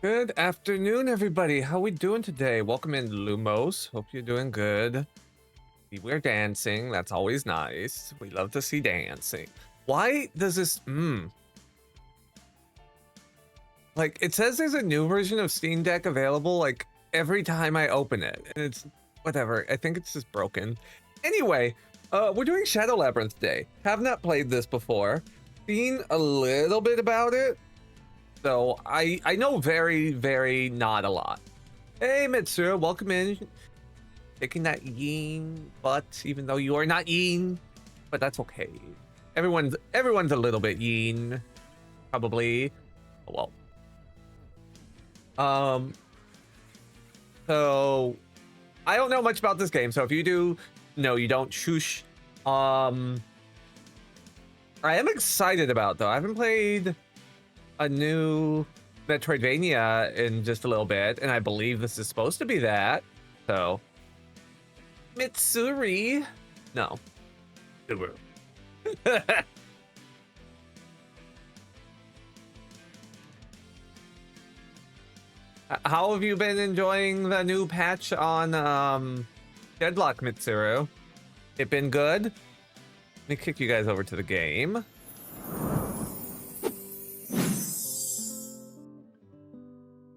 Good afternoon, everybody. How we doing today? Welcome in, Lumos. Hope you're doing good. We're dancing. That's always nice. We love to see dancing. Why does this... Like, it says there's a new version of Steam Deck available, like, every time I open it. And it's... whatever. I think it's just broken. Anyway, we're doing Shadow Labyrinth today. Have not played this before. Seen a little bit about it. So I know very not a lot. Hey Mitsuru, welcome in. Taking that yin butt, even though you are not yin, but that's okay. Everyone's a little bit yin, probably. Oh, well. So I don't know much about this game. So if you do, no, you don't. Shush. I am excited about it, though. I haven't played a new Metroidvania in just a little bit, and I believe this is supposed to be that. So Mitsuri, no, How have you been enjoying the new patch on Deadlock, Mitsuru? It been good? Let me kick you guys over to the game.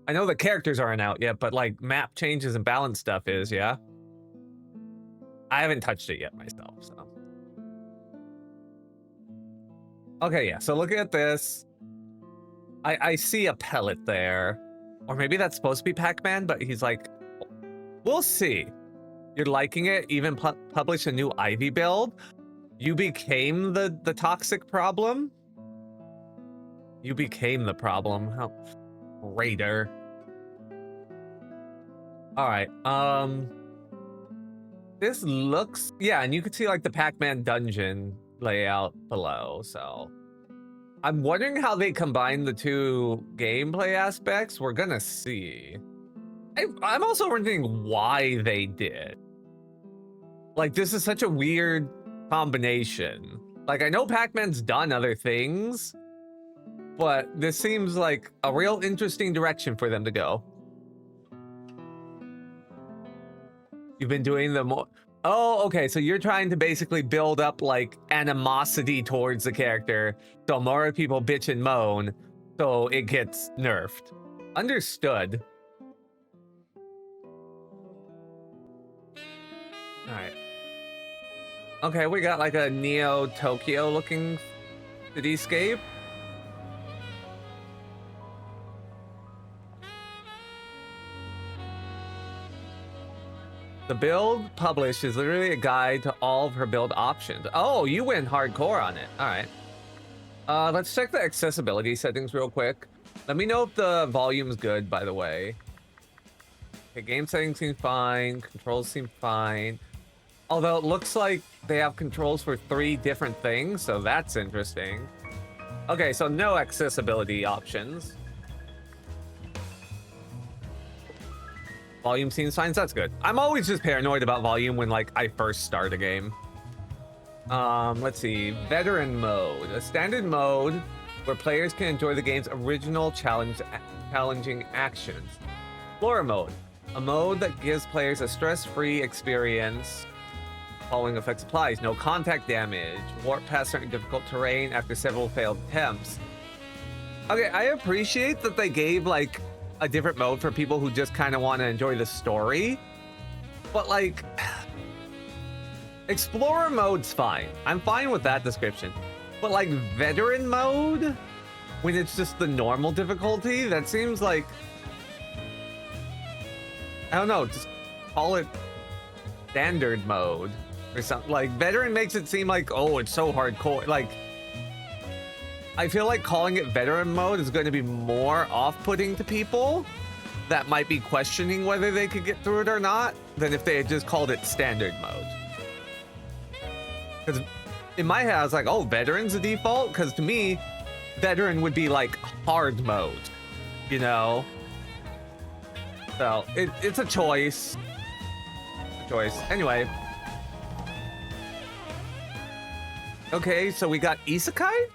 I know the characters aren't out yet, but like map changes and balance stuff is, yeah? I haven't touched it yet myself, so. Okay, yeah, so looking at this, I see a pellet there. Or maybe that's supposed to be Pac-Man, but he's like, we'll see. You're liking it, even publish a new Ivy build? You became the toxic problem? You became the problem. How... Raider. All right. This looks, yeah, and you can see like the Pac-Man dungeon layout below. So I'm wondering how they combine the two gameplay aspects. We're gonna see. I'm also wondering why they did. Like, this is such a weird combination. Like, I know Pac-Man's done other things, but this seems like a real interesting direction for them to go. You've been doing the more... Oh, okay, so you're trying to basically build up, like, animosity towards the character, so more people bitch and moan, so it gets nerfed. Understood. Alright. Okay, we got, like, a Neo-Tokyo looking cityscape. The build published is literally a guide to all of her build options. Oh, you went hardcore on it. All right. Let's check the accessibility settings real quick. Let me know if the volume's good, by the way. Okay, game settings seem fine. Controls seem fine. Although it looks like they have controls for 3 different things, so that's interesting. Okay, so no accessibility options. Volume seems fine, so that's good. I'm always just paranoid about volume when, like, I first start a game. Let's see. Veteran mode. A standard mode where players can enjoy the game's original challenging actions. Explorer mode. A mode that gives players a stress-free experience. Following effects applies. No contact damage. Warp past certain difficult terrain after several failed attempts. Okay, I appreciate that they gave, like, a different mode for people who just kind of want to enjoy the story, but like Explorer mode's fine. I'm fine with that description, but like veteran mode, when it's just the normal difficulty, that seems like, I don't know, just call it standard mode or something. Like veteran makes it seem like, oh, it's so hardcore. Like, I feel like calling it veteran mode is going to be more off-putting to people that might be questioning whether they could get through it or not than if they had just called it standard mode. Because in my head, I was like, oh, veteran's the default? Because to me, veteran would be like hard mode, you know? So it's a choice. Anyway. Okay, so we got Isekai?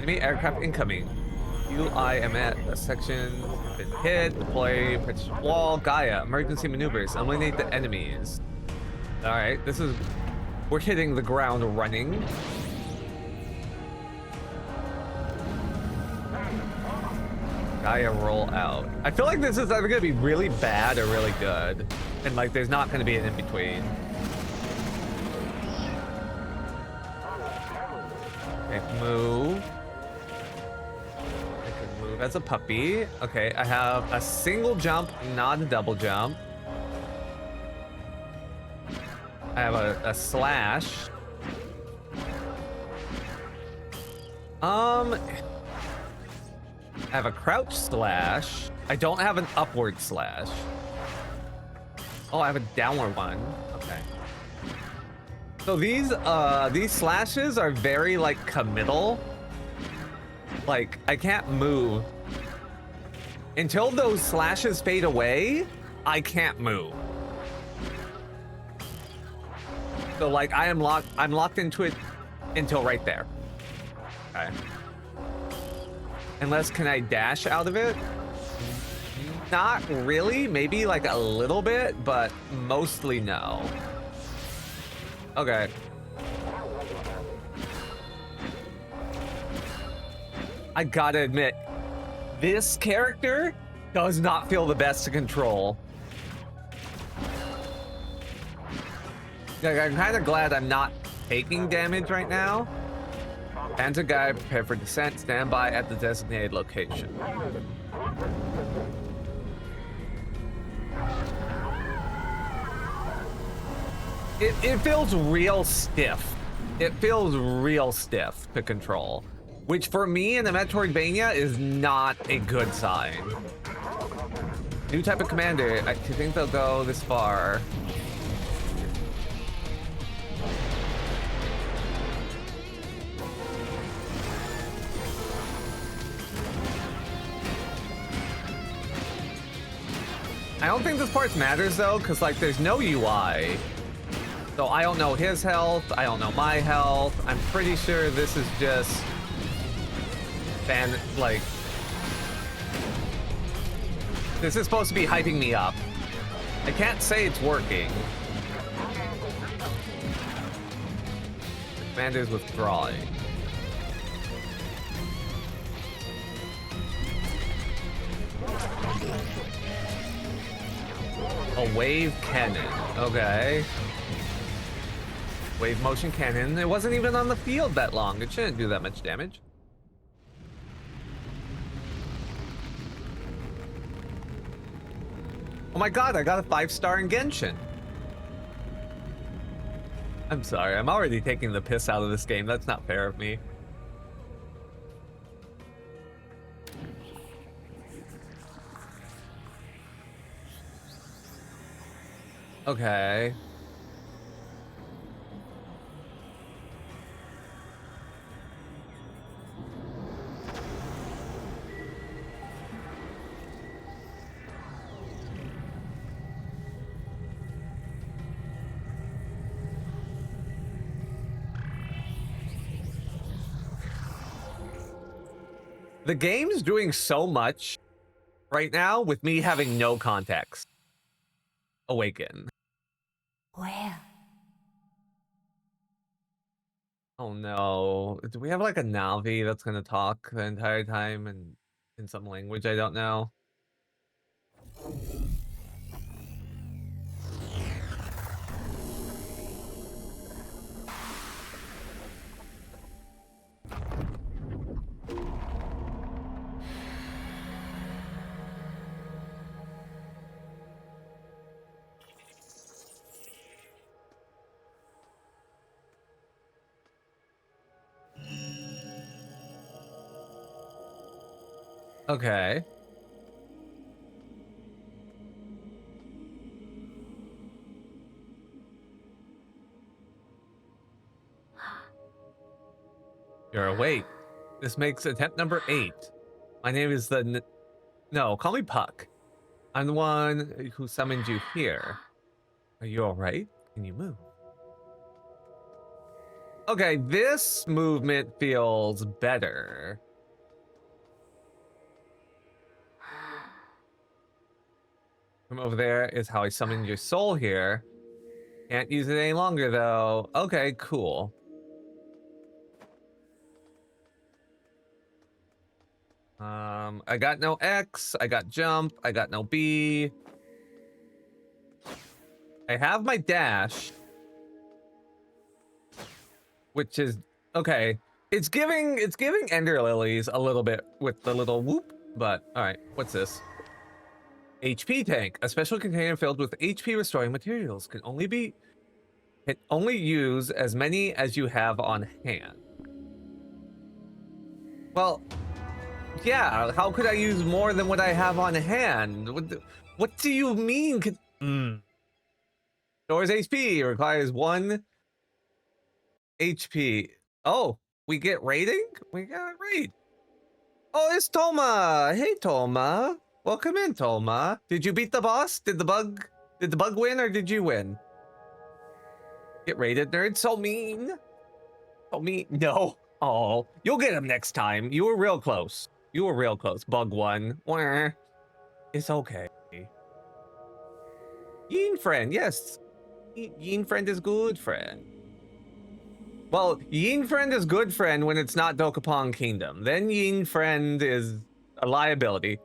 Enemy aircraft incoming. I am at a section. Been hit. Deploy partition wall. Gaia. Emergency maneuvers. Eliminate the enemies. All right. This is. We're hitting the ground running. Gaia roll out. I feel like this is either gonna be really bad or really good, and like there's not gonna be an in between. Okay, move. I can move as a puppy. Okay, I have a single jump, not a double jump. I have a slash. I have a crouch slash. I don't have an upward slash. Oh, I have a downward one. Okay. So these slashes are very like committal. Like I can't move until those slashes fade away. I can't move. So like I'm locked into it until right there. Okay. Unless, can I dash out of it? Not really, maybe like a little bit, but mostly no. Okay. I gotta admit, this character does not feel the best to control. Like, I'm kind of glad I'm not taking damage right now. Panzer guy, prepare for descent. Stand by at the designated location. It feels real stiff. It feels real stiff to control, which for me in the Metroidvania is not a good sign. New type of commander. I think they'll go this far. I don't think this part matters though, because like there's no UI. So I don't know his health, I don't know my health. I'm pretty sure this is just like this is supposed to be hyping me up. I can't say it's working. The commander's withdrawing. A wave cannon. Okay. Wave motion cannon. It wasn't even on the field that long. It shouldn't do that much damage. Oh my god, I got a 5-star in Genshin. I'm sorry, I'm already taking the piss out of this game. That's not fair of me. Okay. The game's doing so much right now with me having no context. Awaken. Where? Oh no. Do we have like a Navi that's gonna talk the entire time and in some language I don't know? Okay. You're awake. This makes attempt number 8. My name is No, call me Puck. I'm the one who summoned you here. Are you alright? Can you move? Okay, this movement feels better. From over there is how I summoned your soul here. Can't use it any longer though. Okay, cool. I got no X, I got jump, I got no B. I have my dash, which is okay. It's giving Ender Lilies a little bit with the little whoop, but all right, what's this? HP tank, a special container filled with HP restoring materials, can only use as many as you have on hand. Well, yeah, how could I use more than what I have on hand? What do you mean? Stores HP, requires 1 HP. Oh, we get rating? We got a rate. Oh, it's Toma. Hey, Toma. Welcome in, Toma. Did you beat the boss? Did the bug win or did you win? Get rated, nerd. So mean. So mean. No. Oh, you'll get him next time. You were real close. You were real close. Bug one. Wah. It's okay. Yin friend, yes. Yin friend is good friend. Well, Yin friend is good friend when it's not Dokapon Kingdom. Then Yin friend is a liability.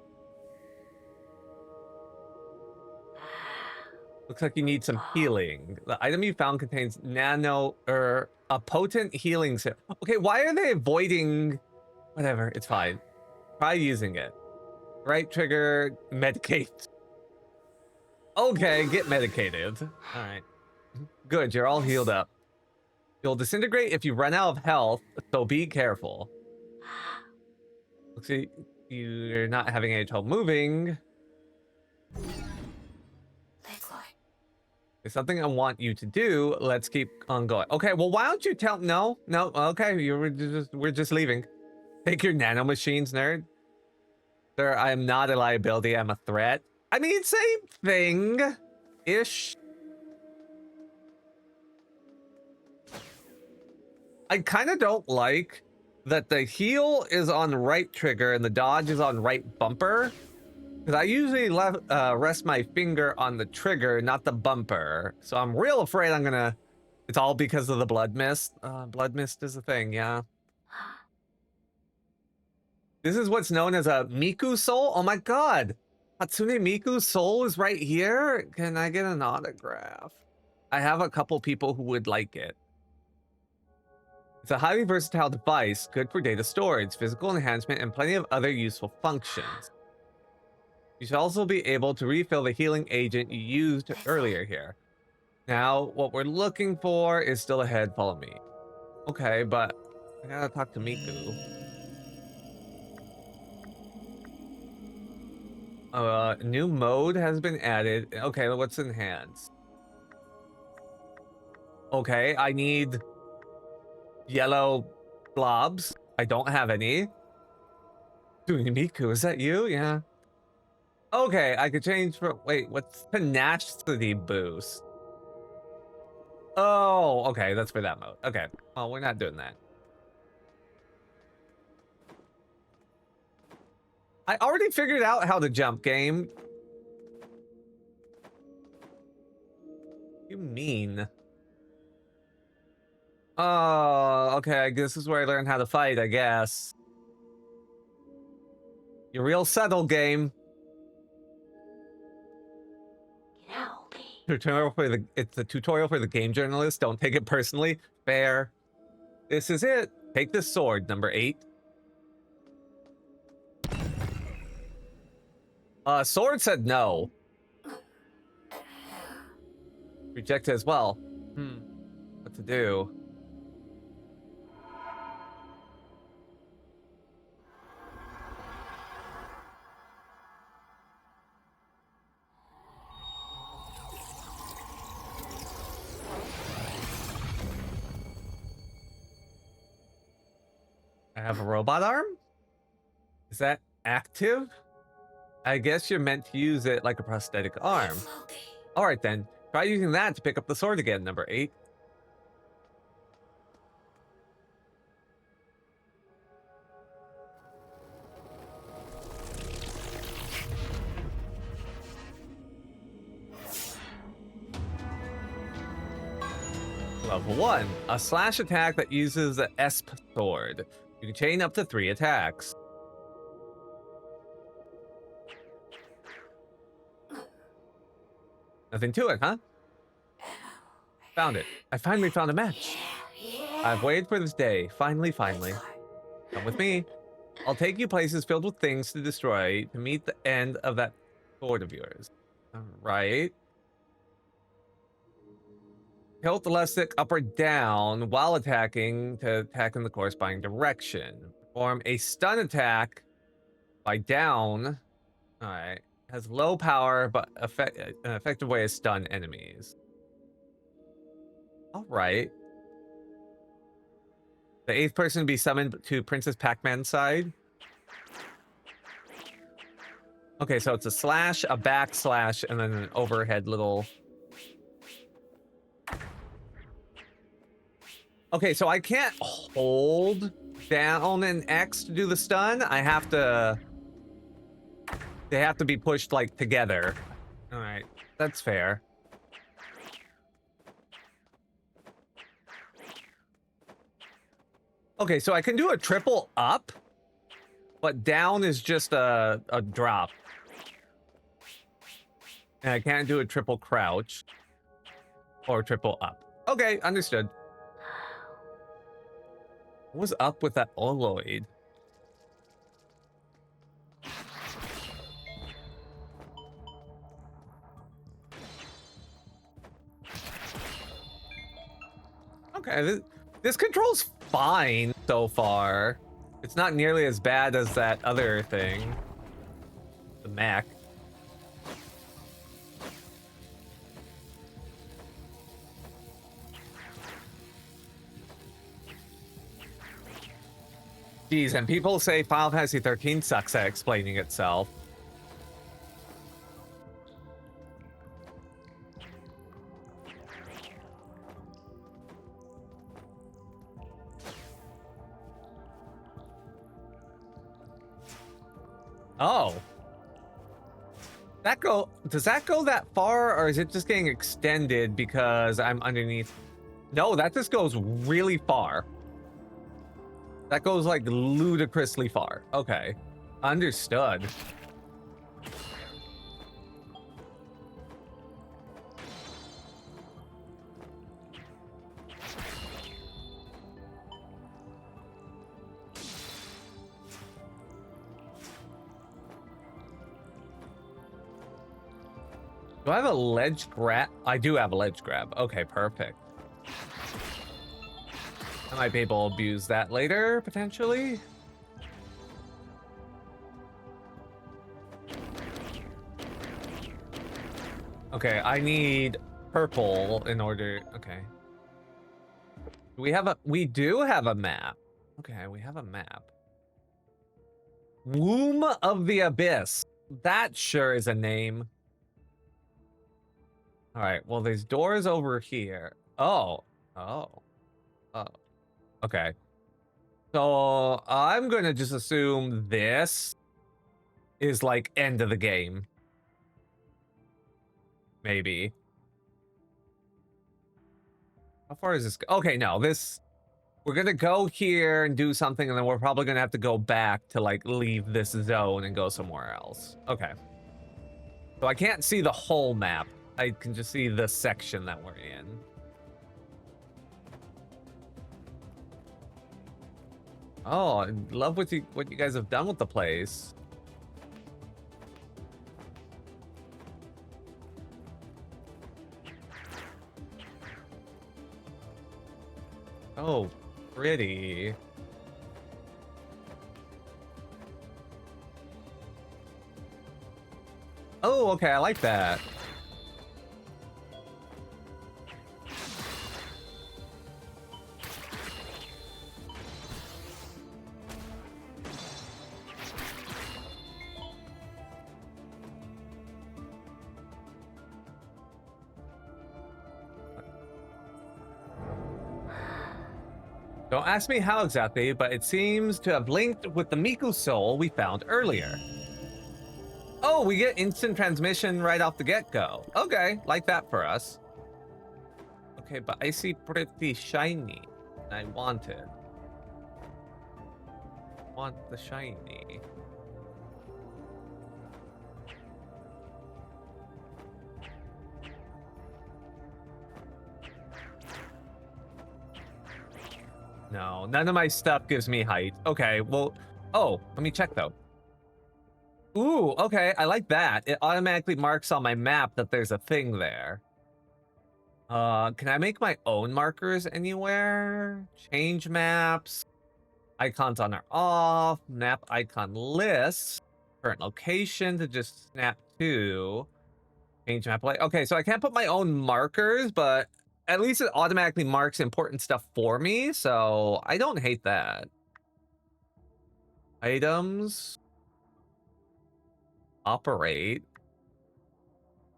Looks like you need some healing. The item you found contains a potent healing. Okay, why are they avoiding? Whatever, it's fine. Try using it. Right trigger, medicate. Okay, get medicated. All right. Good, you're all healed up. You'll disintegrate if you run out of health, so be careful. Looks like you're not having any trouble moving. There's something I want you to do. Let's keep on going. Okay, well, why don't you tell? No, okay, we're just leaving. Take your nanomachines, nerd. Sir, I am not a liability. I'm a threat. I mean, same thing-ish. I kind of don't like that the heal is on right trigger and the dodge is on right bumper. Because I usually rest my finger on the trigger, not the bumper. So I'm real afraid I'm gonna... It's all because of the blood mist. Blood mist is a thing, yeah. This is what's known as a Miku soul? Oh my god! Hatsune Miku's soul is right here? Can I get an autograph? I have a couple people who would like it. It's a highly versatile device, good for data storage, physical enhancement, and plenty of other useful functions. You should also be able to refill the healing agent you used earlier here. Now, what we're looking for is still ahead. Follow me. Okay, but I gotta talk to Miku. New mode has been added. Okay, what's enhanced? Okay, I need yellow blobs. I don't have any. Doing Miku, is that you? Yeah. Okay, I could change for... Wait, what's tenacity boost? Oh, okay, that's for that mode. Okay, well, we're not doing that. I already figured out how to jump, game. What do you mean? Oh, okay, I guess this is where I learned how to fight, I guess. You're real subtle, game. Tutorial for the... It's a tutorial for the game journalist. Don't take it personally. Fair. This is it. Take this sword, number 8. Sword said no. Rejected as well. What to do? I have a robot arm? Is that active? I guess you're meant to use it like a prosthetic arm. Alright then, try using that to pick up the sword again, number 8. of 1. A slash attack that uses the Esp sword. You can chain up to 3 attacks. Nothing to it, huh? Found it. I finally found a match. I've waited for this day. Finally. Come with me. I'll take you places filled with things to destroy to meet the end of that sword of yours. Alright. Tilt the left stick up or down while attacking to attack in the corresponding direction. Perform a stun attack by down. Alright. Has low power, but an effective way to stun enemies. Alright. The 8th person to be summoned to Princess Pac-Man's side. Okay, so it's a slash, a backslash, and then an overhead little... Okay, so I can't hold down an X to do the stun. I have to... They have to be pushed, like, together. Alright, that's fair. Okay, so I can do a triple up, but down is just a drop. And I can't do a triple crouch or triple up. Okay, understood. What was up with that Oloid? Okay, this control's fine so far. It's not nearly as bad as that other thing. The mech. Geez, and people say Final Fantasy 13 sucks at explaining itself. Oh. Does that go that far, or is it just getting extended because I'm underneath? No, that just goes really far. That goes like ludicrously far. Okay. Understood. Do I have a ledge grab? I do have a ledge grab. Okay, perfect. I might be able to abuse that later, potentially. Okay, I need purple in order... Okay. We do have a map. Okay, we have a map. Womb of the Abyss. That sure is a name. All right, well, there's doors over here. Oh. Okay. So I'm gonna just assume this is like end of the game. Maybe. How far is this? Okay, no, we're gonna go here and do something, and then we're probably gonna have to go back to like leave this zone and go somewhere else. Okay. So I can't see the whole map. I can just see the section that we're in. Oh, I love what you guys have done with the place. Oh, pretty. Oh, okay, I like that. Don't ask me how exactly, but it seems to have linked with the Miku soul we found earlier. Oh, we get instant transmission right off the get-go. Okay, like that for us. Okay, but I see pretty shiny. I want it. Want the shiny. No, none of my stuff gives me height. Okay, well, oh, let me check though. Ooh, okay, I like that. It automatically marks on my map that there's a thing there. Can I make my own markers anywhere? Change maps. Icons on or off. Map icon list. Current location to just snap to. Change map light. Okay, so I can't put my own markers, but at least it automatically marks important stuff for me, so I don't hate that. Items. Operate.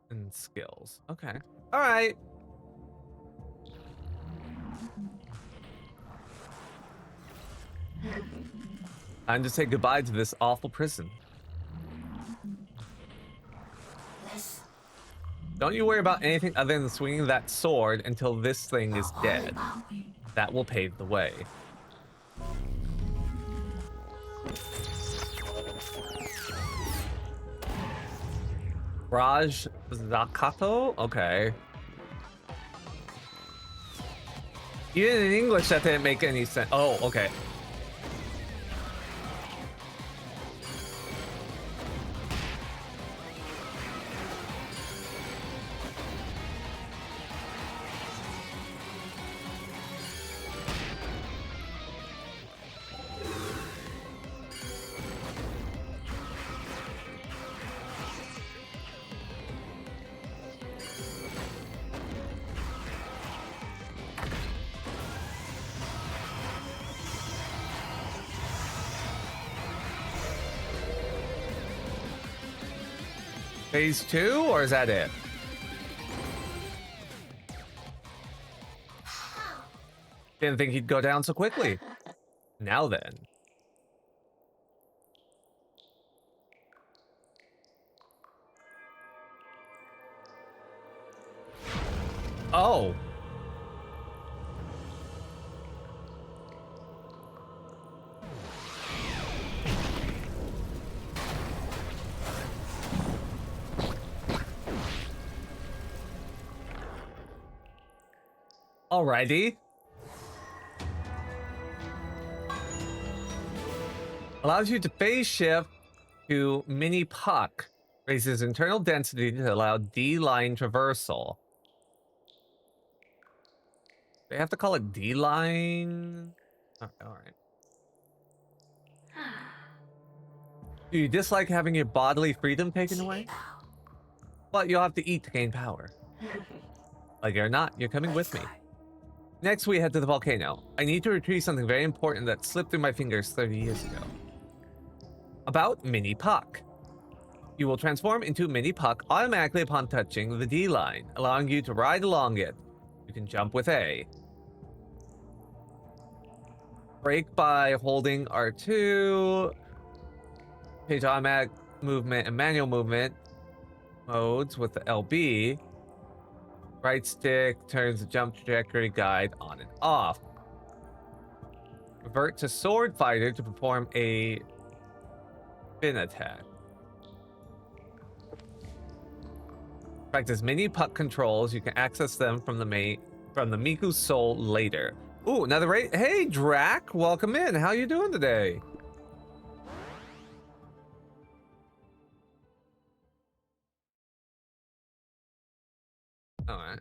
And skills. Okay. All right. Time to say goodbye to this awful prison. Listen. Don't you worry about anything other than swinging that sword until this thing is dead. That will pave the way. Raj Zakato? Okay. Even in English, that didn't make any sense. Oh, okay. Phase 2, or is that it? Didn't think he'd go down so quickly. Now then. Oh. Alrighty. Allows you to phase shift to mini puck. Raises internal density to allow D-line traversal. They have to call it D-line? Oh, alright. Do you dislike having your bodily freedom taken away? But you'll have to eat to gain power. Like it or not, you're coming with me. Next, we head to the volcano. I need to retrieve something very important that slipped through my fingers 30 years ago. About Mini Puck. You will transform into Mini Puck automatically upon touching the D line, allowing you to ride along it. You can jump with A. Brake by holding R2. Change automatic movement and manual movement modes with the LB. Right stick turns the jump trajectory guide on and off. Revert to sword fighter to perform a spin attack. Practice mini puck controls. You can access them from the Miku Soul later. Ooh, another raid. Hey, Drac, welcome in. How you doing today? All right.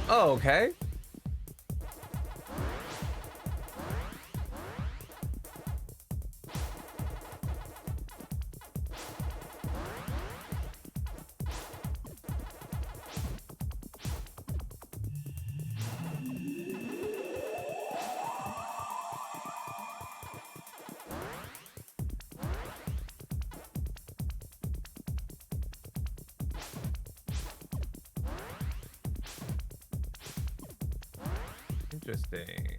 Oh, okay. Interesting.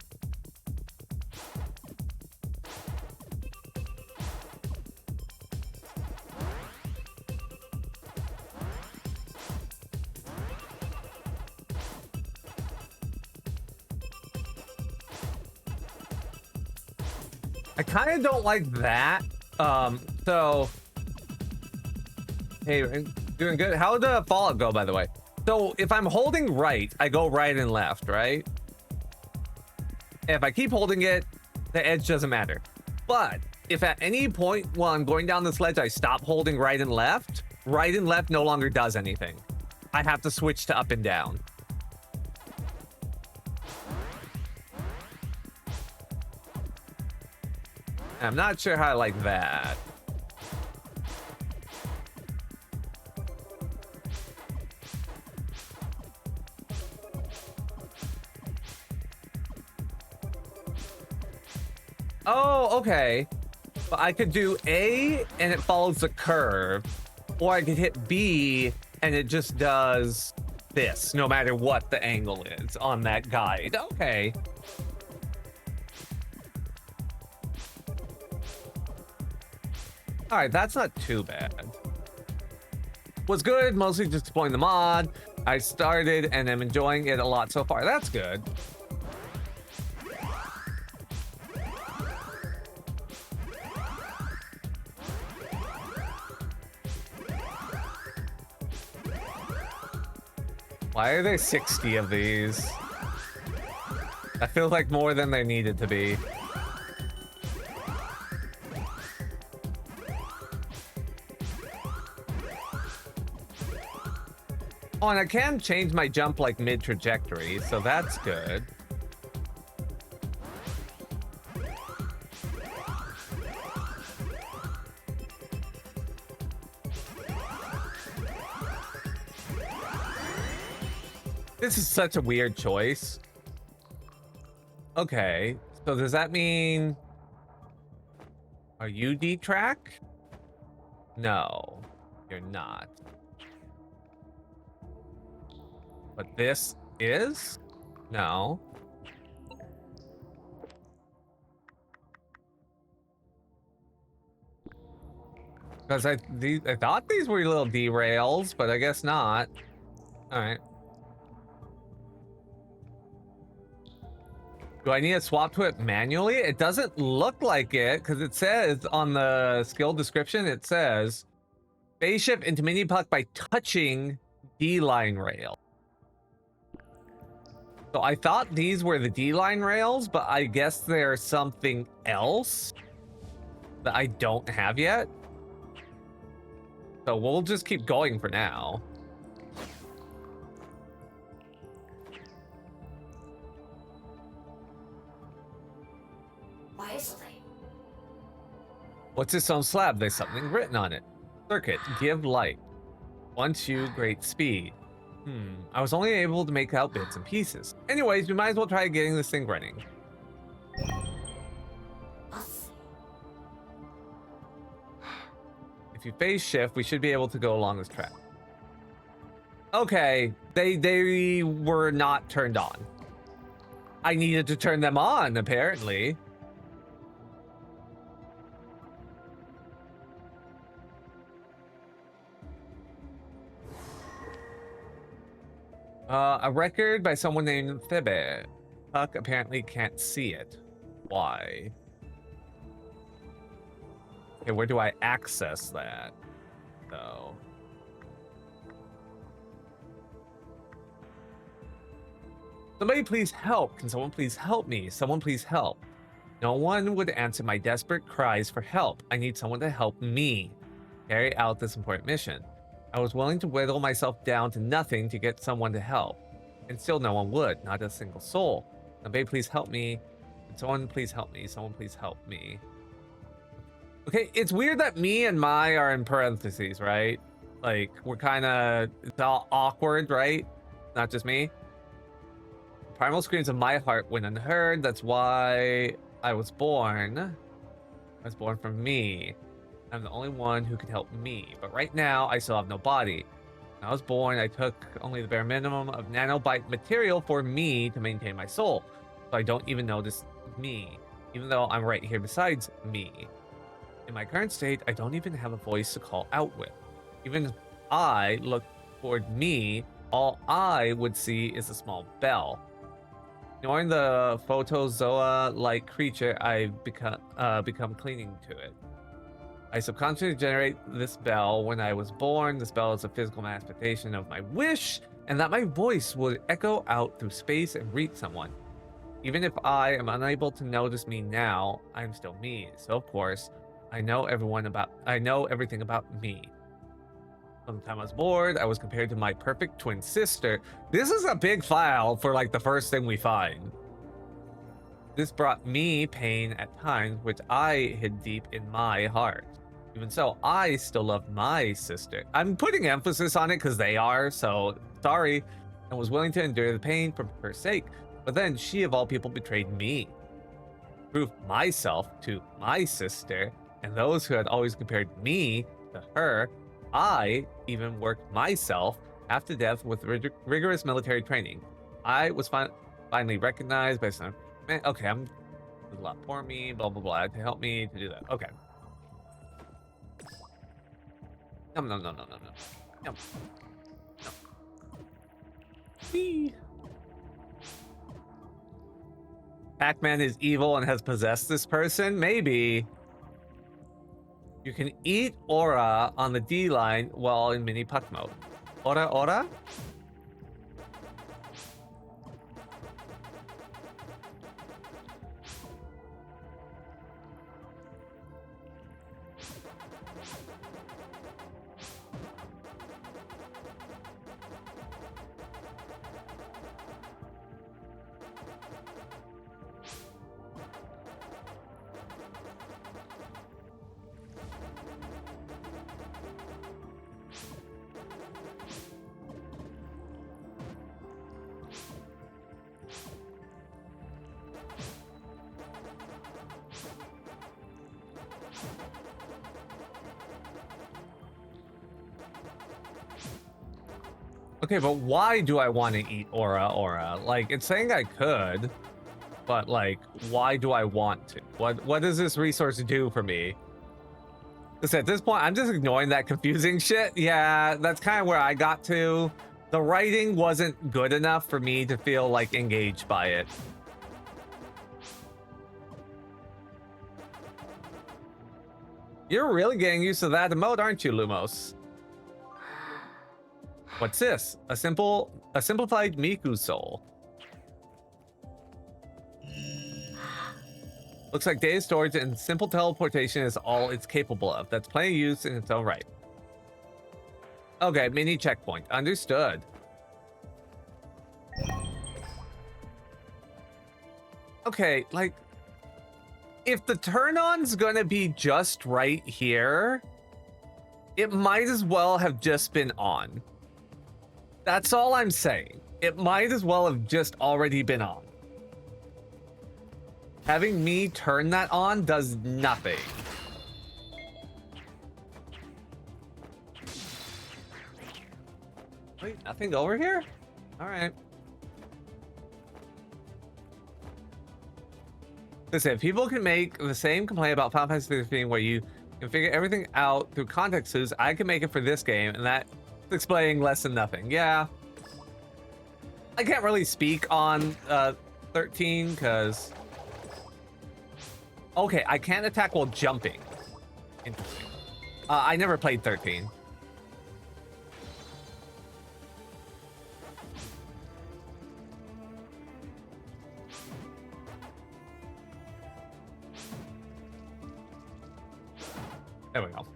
I kind of don't like that. So, hey, doing good. How'd the Fallout go, by the way? So, if I'm holding right, I go right and left, right? If I keep holding it, the edge doesn't matter. But if at any point while I'm going down this ledge, I stop holding right and left no longer does anything. I have to switch to up and down. I'm not sure how I like that. Oh, okay. But I could do A and it follows the curve, or I could hit B and it just does this, no matter what the angle is on that guide. Okay. All right, that's not too bad. Was good, mostly just exploring the mod. I started and I'm enjoying it a lot so far. That's good. Why are there 60 of these? I feel like more than there needed to be. Oh, and I can change my jump like mid-trajectory, so that's good. This is such a weird choice. Okay, so does that mean... Are you D-Track? No, you're not. But this is? No. Because I thought these were little derails, but I guess not. All right. Do I need to swap to it manually? It doesn't look like it, because it says on the skill description, it says phase shift into mini puck by touching D-line rail. So I thought these were the D-line rails, but I guess there's something else that I don't have yet. So we'll just keep going for now. Wisely. What's this on slab? There's something written on it. Circuit, give light. Once you great speed. I was only able to make out bits and pieces. Anyways, we might as well try getting this thing running. Us. If you phase shift, we should be able to go along this track. Okay, they were not turned on. I needed to turn them on, apparently. A record by someone named Thebe. Puck apparently can't see it. Why? Okay, where do I access that, though? Somebody please help. Can someone please help me? Someone please help. No one would answer my desperate cries for help. I need someone to help me carry out this important mission. I was willing to whittle myself down to nothing to get someone to help. And still no one would, not a single soul. Somebody please help me. Someone please help me. Someone please help me. Okay, it's weird that me and my are in parentheses, right? Like, we're kind of, it's all awkward, right? Not just me. Primal screams of my heart went unheard. That's why I was born. I was born from me. I'm the only one who can help me. But right now, I still have no body. When I was born, I took only the bare minimum of nanobite material for me to maintain my soul. so I don't even notice me, even though I'm right here besides me. In my current state, I don't even have a voice to call out with. Even if I look toward me, all I would see is a small bell. Ignoring the photozoa-like creature, I've become clinging to it. I subconsciously generate this bell when I was born. This bell is a physical manifestation of my wish, and that my voice would echo out through space and reach someone. Even if I am unable to notice me now, I'm still me. So of course, I know everything about me. From the time I was born, I was compared to my perfect twin sister. This is a big file for like the first thing we find. This brought me pain at times, which I hid deep in my heart. Even so, I still love my sister. I'm putting emphasis on it because they are, so sorry, and was willing to endure the pain for her sake. But then she, of all people, betrayed me. Proved myself to my sister, and those who had always compared me to her. I even worked myself after death with rigorous military training. I was finally recognized by some. Man, okay, there's a lot for me, blah blah blah, to help me to do that. Okay. No. Whee. Pac-Man is evil and has possessed this person? Maybe. You can eat aura on the D line while in mini puck mode. Aura? Okay, but why do I want to eat aura? Like, it's saying I could, but like, why do I want to? What does this resource do for me? Because at this point, I'm just ignoring that confusing shit. Yeah, that's kind of where I got to. The writing wasn't good enough for me to feel like engaged by it. You're really getting used to that emote, aren't you, Lumos? What's this? A simplified Miku soul. Looks like data storage and simple teleportation is all it's capable of. That's plenty of use in its own right. Okay, mini checkpoint. Understood. Okay, like, if the turn-on's gonna be just right here, it might as well have just been on. That's all I'm saying. It might as well have just already been on. Having me turn that on does nothing. Wait, nothing over here? All right. Listen, people can make the same complaint about Final Fantasy 15 where you can figure everything out through context clues. I can make it for this game, and that's explaining less than nothing. Yeah. I can't really speak on 13 because... Okay, I can't attack while jumping. Interesting. I never played 13. There we go.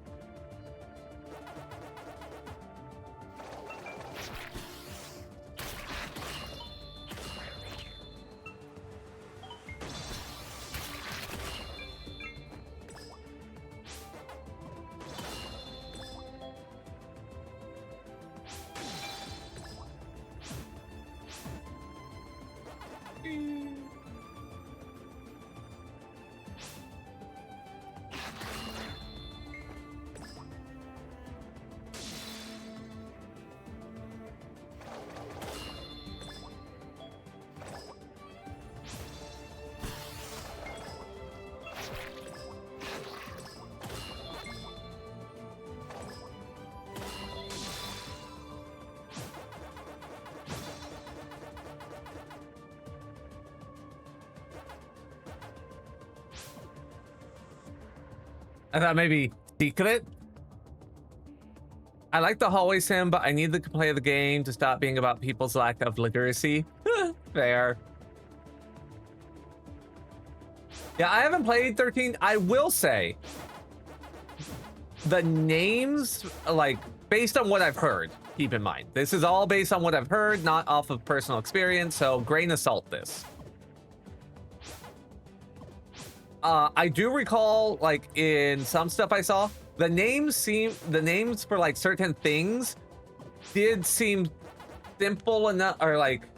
I thought maybe secret. I like the hallway sim, but I need to play the game to stop being about people's lack of literacy. Fair. Yeah, I haven't played 13. I will say the names, like, based on what I've heard, keep in mind, this is all based on what I've heard, not off of personal experience, so grain of salt this. I do recall, like, in some stuff I saw, the names for like certain things did seem simple enough, or like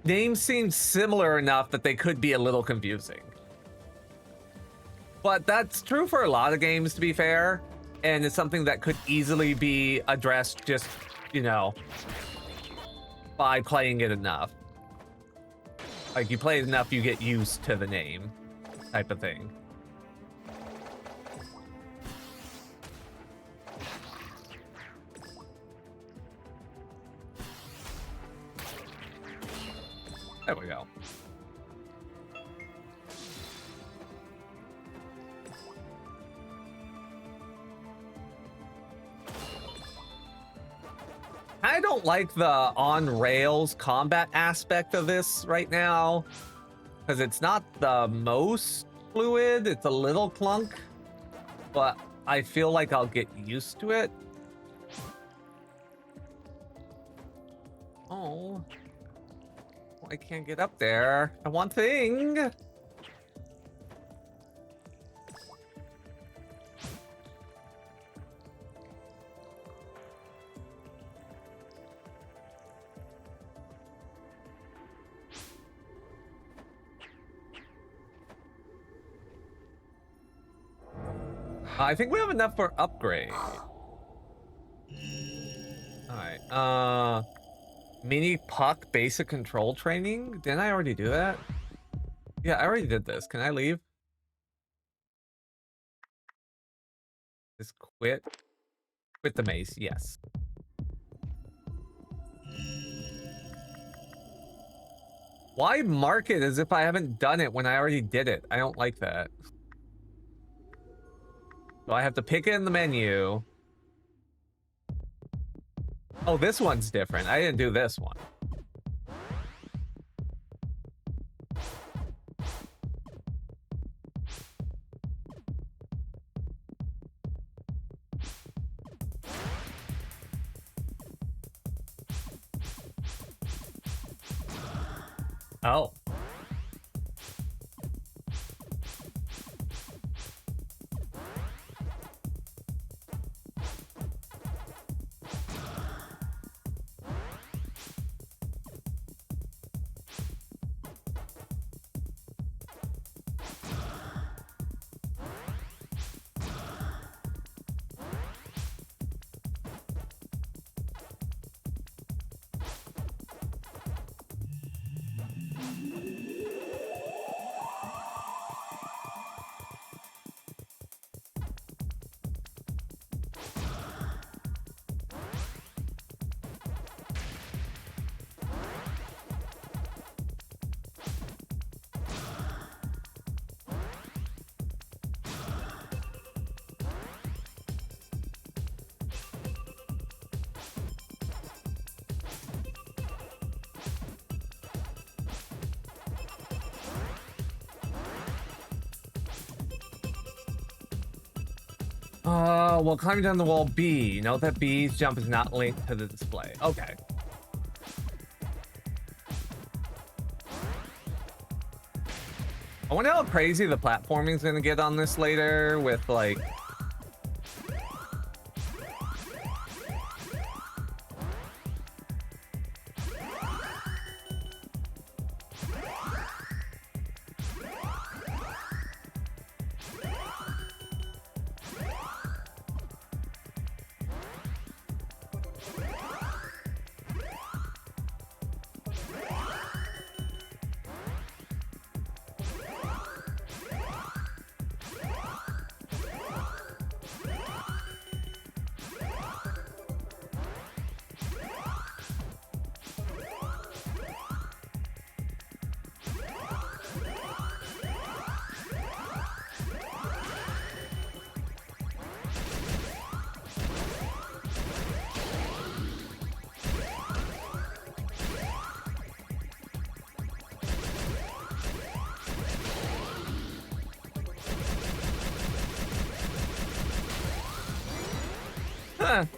names seem similar enough that they could be a little confusing. But that's true for a lot of games, to be fair, and it's something that could easily be addressed just, you know, by playing it enough. Like, you play it enough, you get used to the name type of thing. There we go. I don't like the on-rails combat aspect of this right now, because it's not the most fluid. It's a little clunk, but I feel like I'll get used to it. Oh, I can't get up there. I want thing. I think we have enough for upgrade. Alright, mini puck basic control training? Didn't I already do that? Yeah, I already did this. Can I leave? Just quit. Quit the maze, yes. Why mark it as if I haven't done it when I already did it? I don't like that. So I have to pick it in the menu. Oh, this one's different. I didn't do this one. Oh. Well, climbing down the wall B. Note that B's jump is not linked to the display. Okay. I wonder how crazy the platforming is gonna get on this later with, like...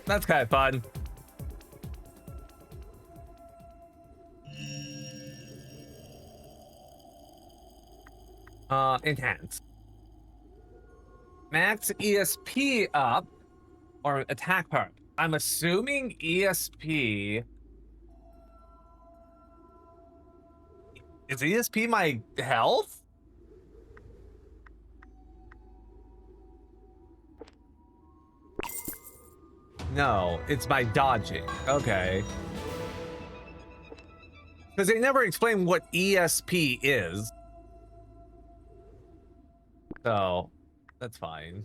That's kind of fun. Enhance. Max ESP up or attack power. I'm assuming ESP. Is ESP my health? No, it's my dodging. Okay. Because they never explain what ESP is. So, that's fine.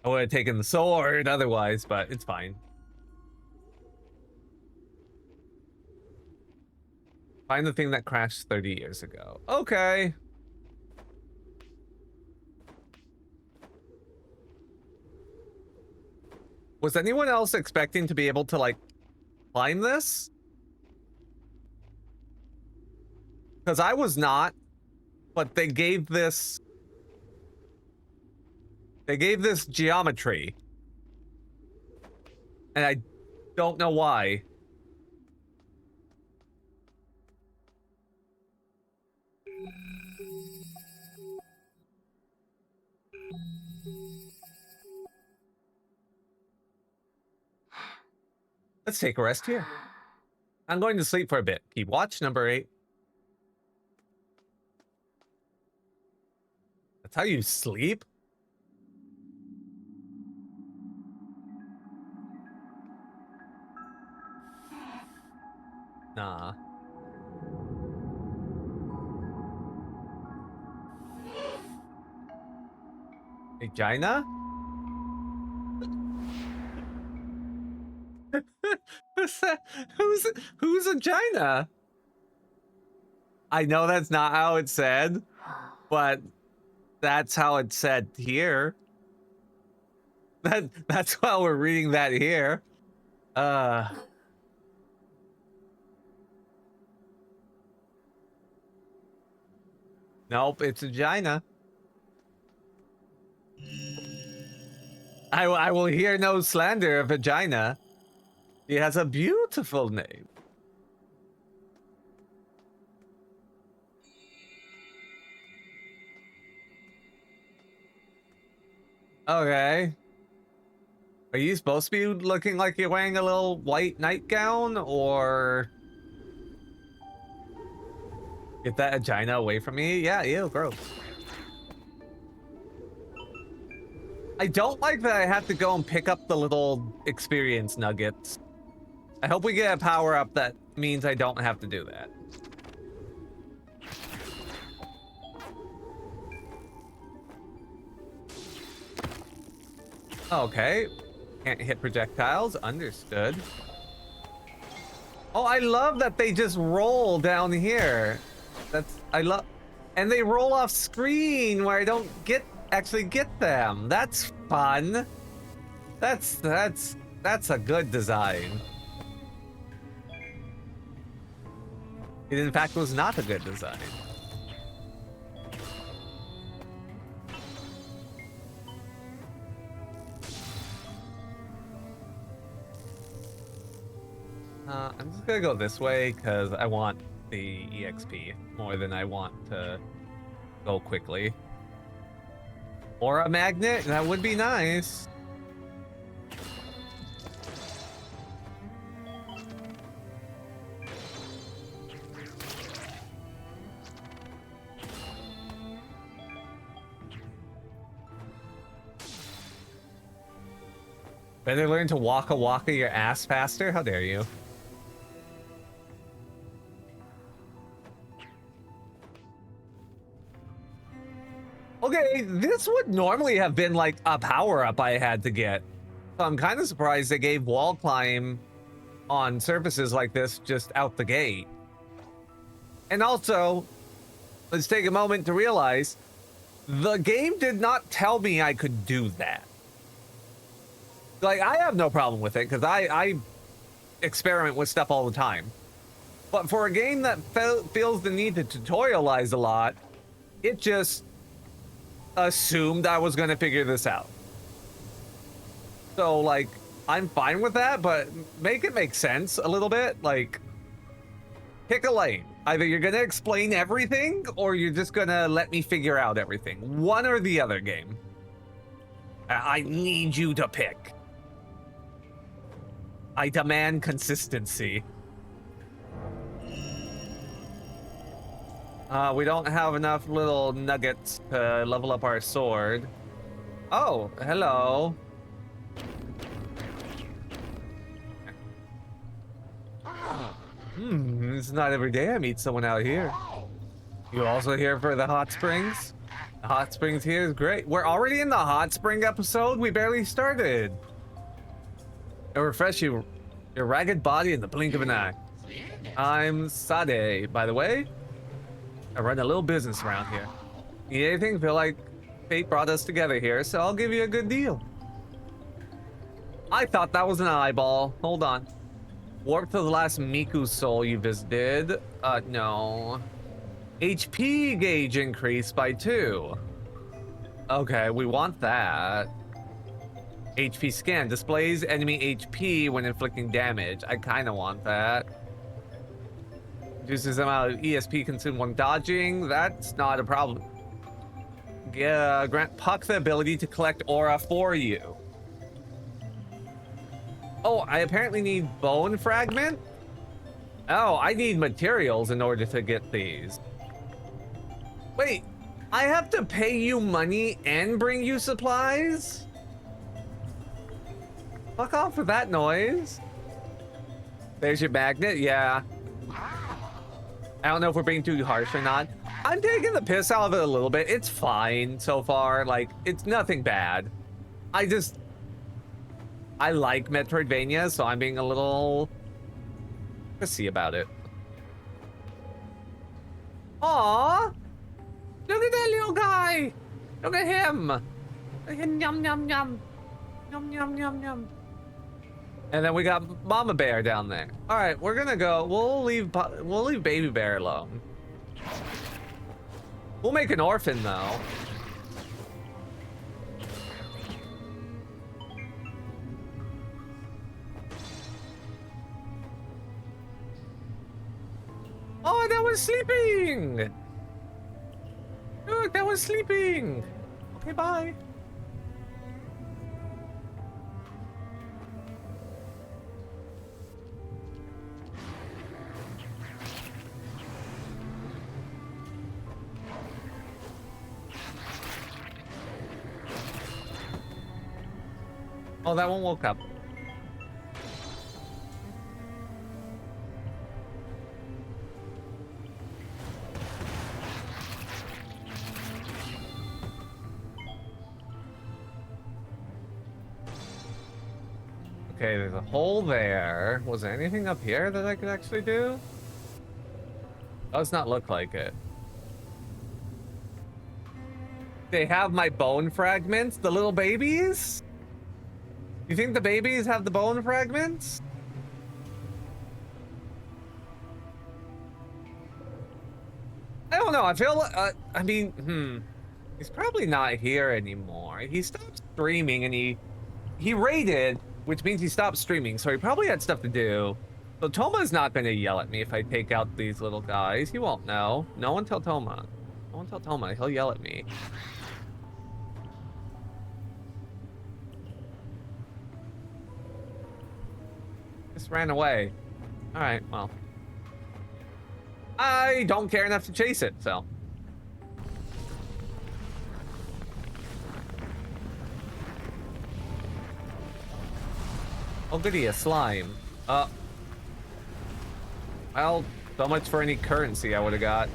I would have taken the sword otherwise, but it's fine. Find the thing that crashed 30 years ago. Okay. Was anyone else expecting to be able to, like, climb this? Because I was not, but they gave this geometry. And I don't know why. Let's take a rest here. I'm going to sleep for a bit. Keep watch, number 8. That's how you sleep? Nah. Vagina? Who's that? Who's vagina? I know that's not how it's said, but that's how it's said here. That's why we're reading that here. Nope, it's vagina. I will hear no slander of vagina. He has a beautiful name. Okay. Are you supposed to be looking like you're wearing a little white nightgown, or get that vagina away from me? Yeah, ew, gross. I don't like that I have to go and pick up the little experience nuggets. I hope we get a power up that means I don't have to do that. Okay. Can't hit projectiles. Understood. Oh, I love that they just roll down here. I love, and they roll off screen where I don't actually get them. That's fun. That's a good design. It in fact was not a good design. I'm just gonna go this way because I want the EXP more than I want to go quickly. Or a magnet, that would be nice. Better learn to waka your ass faster? How dare you? Okay, this would normally have been like a power-up I had to get. So I'm kind of surprised they gave wall climb on surfaces like this just out the gate. And also, let's take a moment to realize the game did not tell me I could do that. Like, I have no problem with it because I experiment with stuff all the time. But for a game that feels the need to tutorialize a lot, it just assumed I was going to figure this out. So, like, I'm fine with that, but make it make sense a little bit. Like, pick a lane. Either you're gonna explain everything, or you're just gonna let me figure out everything. One or the other, game. I need you to pick. I demand consistency. We don't have enough little nuggets to level up our sword. Oh, hello. It's not every day I meet someone out here. You also here for the hot springs? The hot springs here is great. We're already in the hot spring episode? We barely started. It'll refresh your ragged body in the blink of an eye. I'm Sade, by the way. I run a little business around here. Need anything? Feel like fate brought us together here, so I'll give you a good deal. I thought that was an eyeball. Hold on. Warp to the last Miku soul you visited. No. HP gauge increased by 2. Okay, we want that. HP scan displays enemy HP when inflicting damage. I kind of want that. Reduces the amount of ESP consumed when dodging. That's not a problem. Yeah, grant Puck the ability to collect aura for you. Oh, I apparently need bone fragment? Oh, I need materials in order to get these. Wait, I have to pay you money and bring you supplies? Fuck off with that noise. There's your magnet, yeah. I don't know if we're being too harsh or not. I'm taking the piss out of it a little bit. It's fine so far. Like, it's nothing bad. I like Metroidvania, so I'm being a little pissy about it. Aww! Look at that little guy! Look at him! Look at him, yum, yum, yum. Yum, yum, yum, yum. And then we got Mama Bear down there. All right, we're gonna go. We'll leave Baby Bear alone. We'll make an orphan though. Oh, that was sleeping. Look, that was sleeping. Okay, bye. Oh, that one woke up. Okay, there's a hole there. Was there anything up here that I could actually do? Does not look like it. They have my bone fragments, the little babies? You think the babies have the bone fragments? I don't know. I feel I mean, he's probably not here anymore. He stopped streaming and he raided, which means he stopped streaming, so he probably had stuff to do. So Toma's not gonna yell at me if I take out these little guys. He won't know. No one tell Toma. No one tell Toma. He'll yell at me. Just ran away. All right, well. I don't care enough to chase it, so. Oh goody, a slime. Well, so much for any currency I would have got.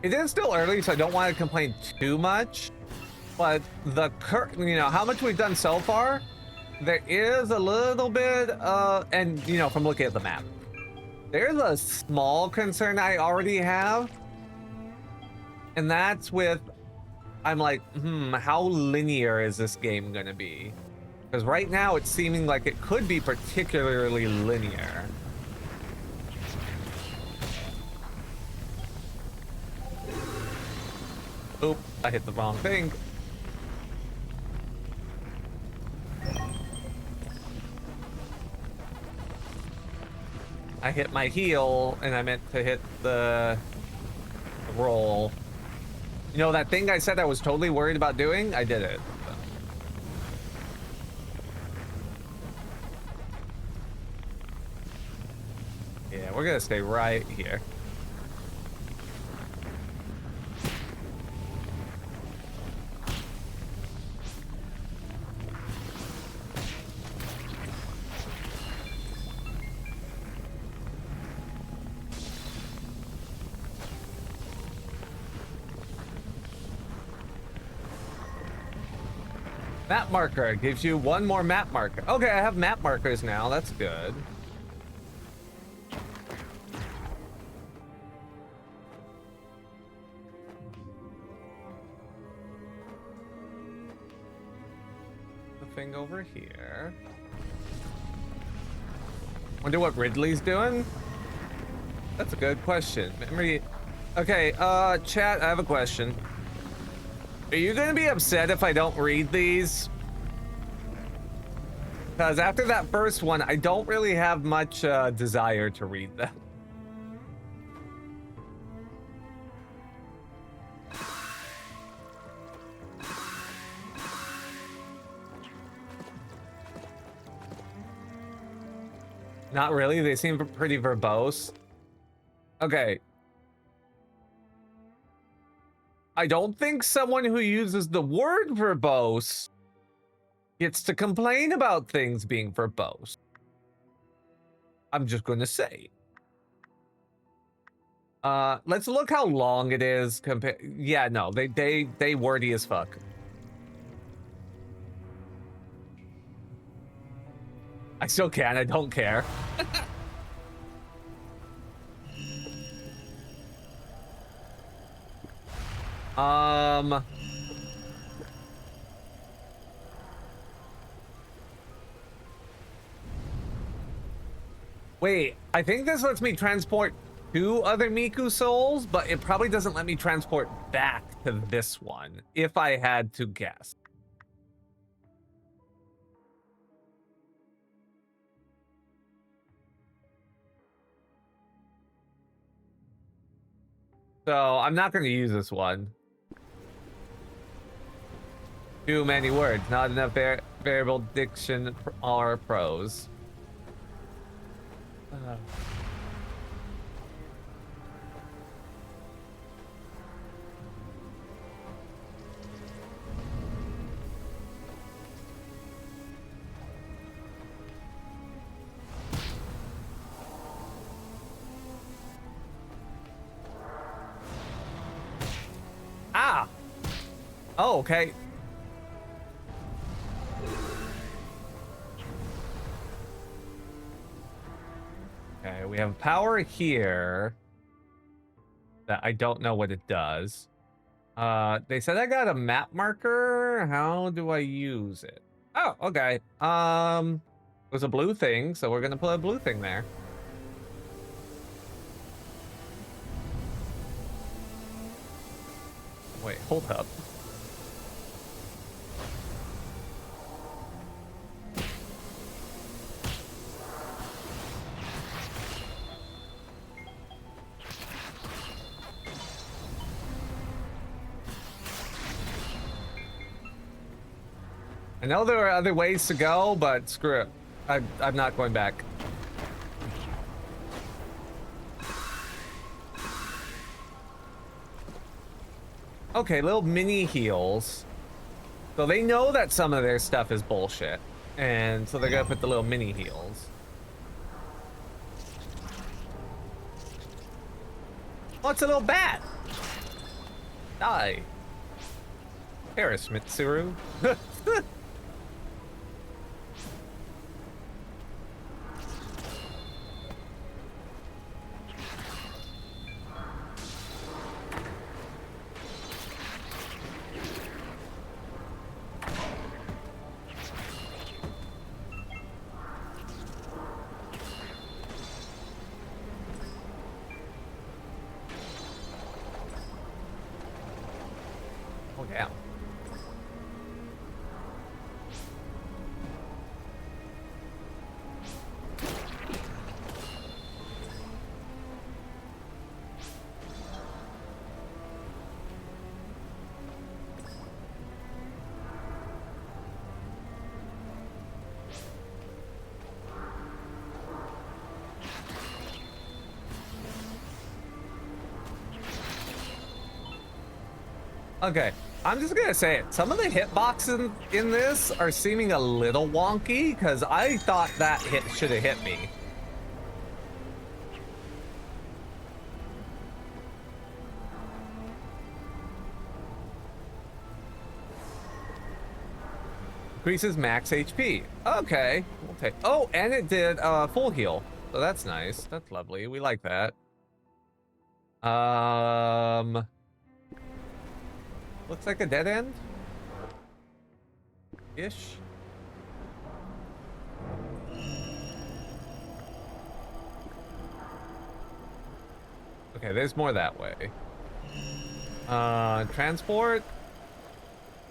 It is still early, so I don't want to complain too much. But how much we've done so far, there is a little bit, and from looking at the map, there's a small concern I already have, and that's with, I'm like, how linear is this game gonna be? Because right now it's seeming like it could be particularly linear. Oop, I hit the wrong thing. I hit my heel, and I meant to hit the roll. You know that thing I said I was totally worried about doing? I did it. Yeah, we're gonna stay right here. Map marker gives you one more map marker. Okay, I have map markers now. That's good. The thing over here. Wonder what Ridley's doing? That's a good question. Memory. Okay, chat, I have a question. Are you gonna be upset if I don't read these? Because after that first one, I don't really have much desire to read them. Not really, they seem pretty verbose. Okay. I don't think someone who uses the word verbose gets to complain about things being verbose. I'm just gonna say. Let's look how long it is compared. Yeah, no, they wordy as fuck. I still can, I don't care. Wait, I think this lets me transport 2 other Miku souls, but it probably doesn't let me transport back to this one, if I had to guess. So I'm not going to use this one. Too many words, not enough variable diction or prose. Ah! Oh, okay. Okay, we have power here that I don't know what it does. They said I got a map marker. How do I use it? Oh, okay. It was a blue thing, so we're gonna put a blue thing there. Wait, hold up. I know there are other ways to go, but screw it. I'm not going back. Okay, little mini heals. So they know that some of their stuff is bullshit. And so they're gonna put the little mini heals. Oh, it's a little bat. Die. Paris Mitsuru. Oh, damn. Okay, I'm just gonna say it. Some of the hitboxes in this are seeming a little wonky because I thought that hit should have hit me. Increases max HP. Okay, we'll take. Oh, and it did full heal, so that's nice. That's lovely. We like that. Looks like a dead end ish. Okay, there's more that way. Transport.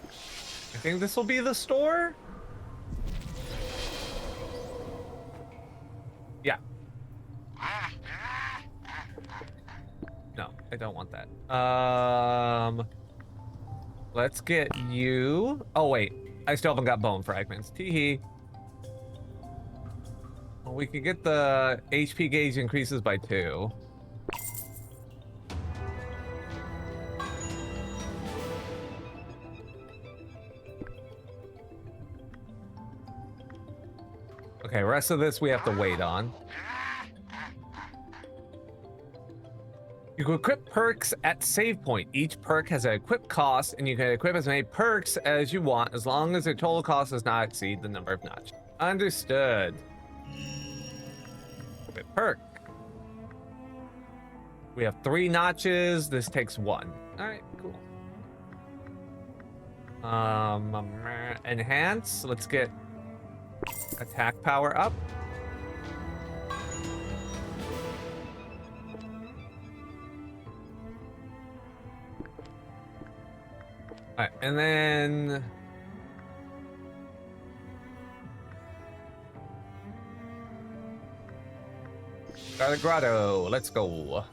I think this will be the store. Yeah. No, I don't want that. Let's get you. Oh wait, I still haven't got bone fragments. Teehee. Well, we can get the HP gauge increases by 2. Okay, rest of this we have to wait on. You can equip perks at save point. Each perk has an equip cost, and you can equip as many perks as you want, as long as their total cost does not exceed the number of notches. Understood. Equip perk. We have 3 notches. This takes 1. All right, cool. Enhance. Let's get attack power up. All right, and then Scarlet Grotto. Let's go.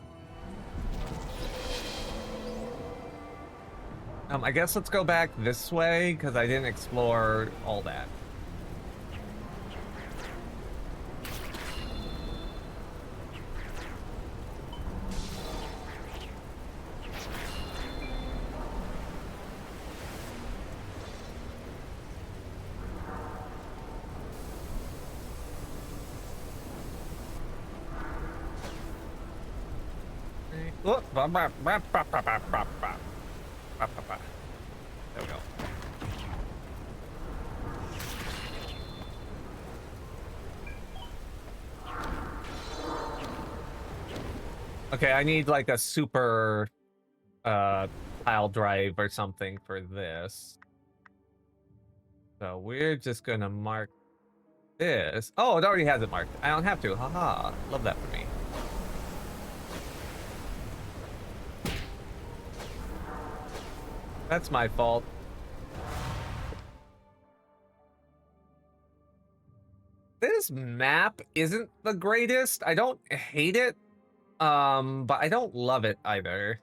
I guess let's go back this way because I didn't explore all that. There we go. Okay, I need like a super pile drive or something for this. So we're just gonna mark this. Oh, it already has it marked. I don't have to. Haha. Love that for me. That's my fault. This map isn't the greatest. I don't hate it, but I don't love it either.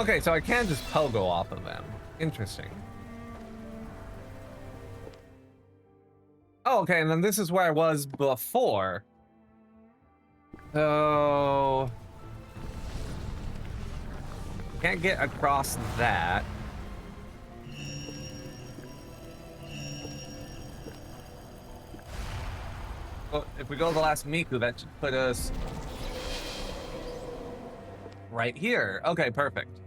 Okay, so I can just pogo off of them. Interesting. Oh, okay, and then this is where I was before. So... can't get across that. Well, if we go to the last Miku, that should put us right here. Okay, perfect.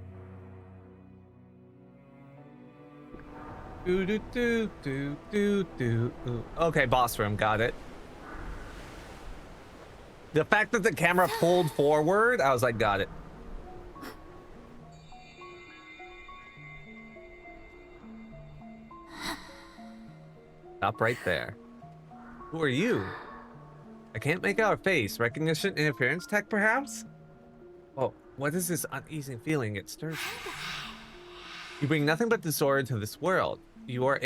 Do do do do do do. Okay, boss room, got it. The fact that the camera pulled forward, I was like, got it. Stop right there. Who are you? I can't make out a face. Recognition interference tech, perhaps? Oh, what is this uneasy feeling? It stirs me. You bring nothing but disorder to this world. You are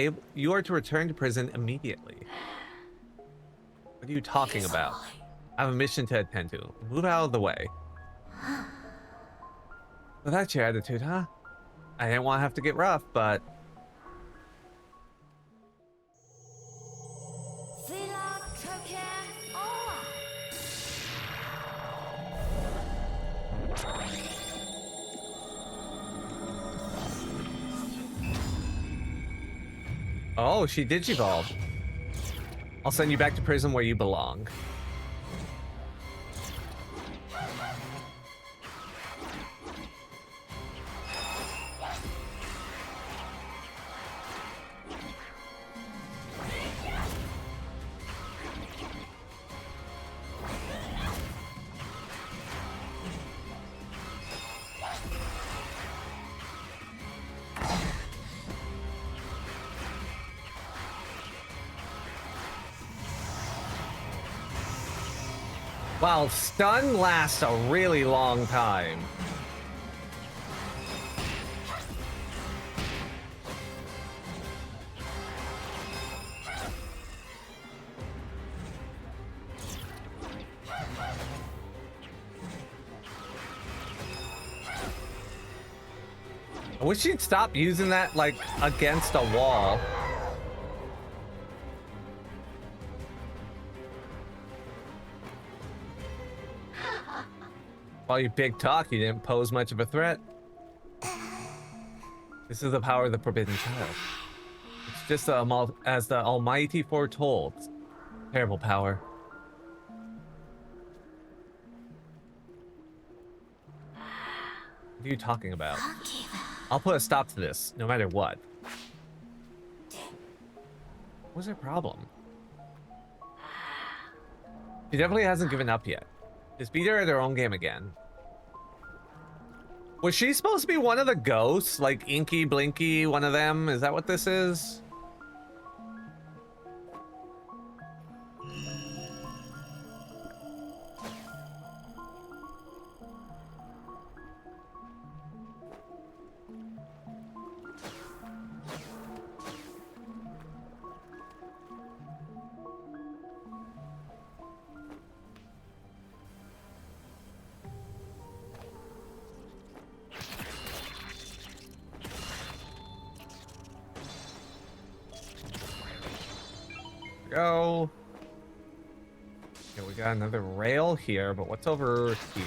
to return to prison immediately. What are you talking about? I have a mission to attend to. Move out of the way. Well, that's your attitude, huh? I didn't want to have to get rough, but... oh, she digivolved. I'll send you back to prison where you belong. Wow, stun lasts a really long time. I wish you'd stop using that, like, against a wall. While you big talk, you didn't pose much of a threat. This is the power of the Forbidden Child. It's just as the Almighty foretold. Terrible power. What are you talking about? I'll put a stop to this, no matter what. What's her problem? She definitely hasn't given up yet. Just beat her at her own game again. Was she supposed to be one of the ghosts? Like Inky, Blinky, one of them? Is that what this is? Go. Okay, we got another rail here, but what's over here?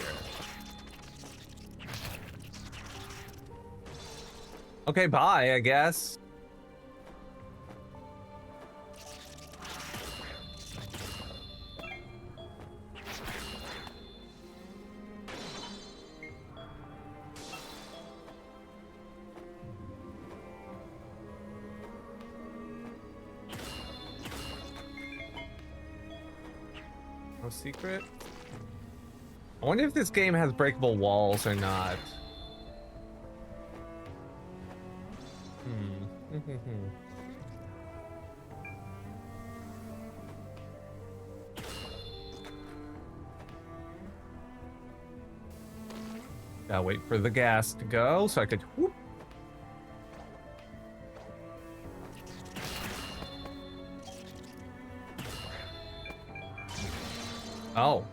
Okay, bye, I guess. No secret? I wonder if this game has breakable walls or not. Gotta wait for the gas to go so I could whoop. Oh.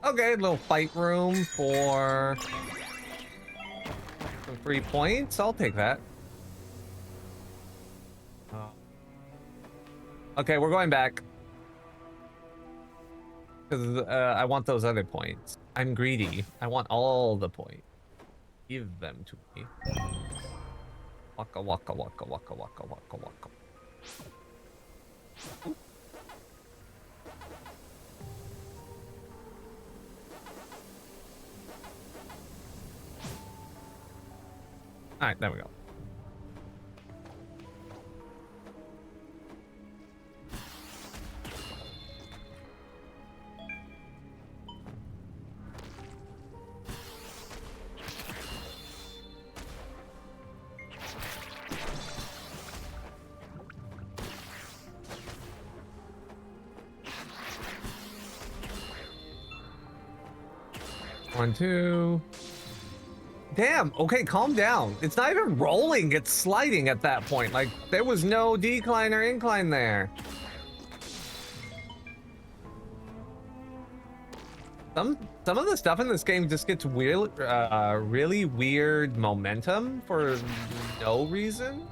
Okay, little fight room for some free points. I'll take that. Okay, we're going back. Because I want those other points. I'm greedy. I want all the points. Give them to me. Waka waka waka waka waka waka waka. Alright, there we go. One, two. Damn, okay, calm down. It's not even rolling, it's sliding at that point. Like, there was no decline or incline there. Some of the stuff in this game just gets weird, really weird momentum for no reason.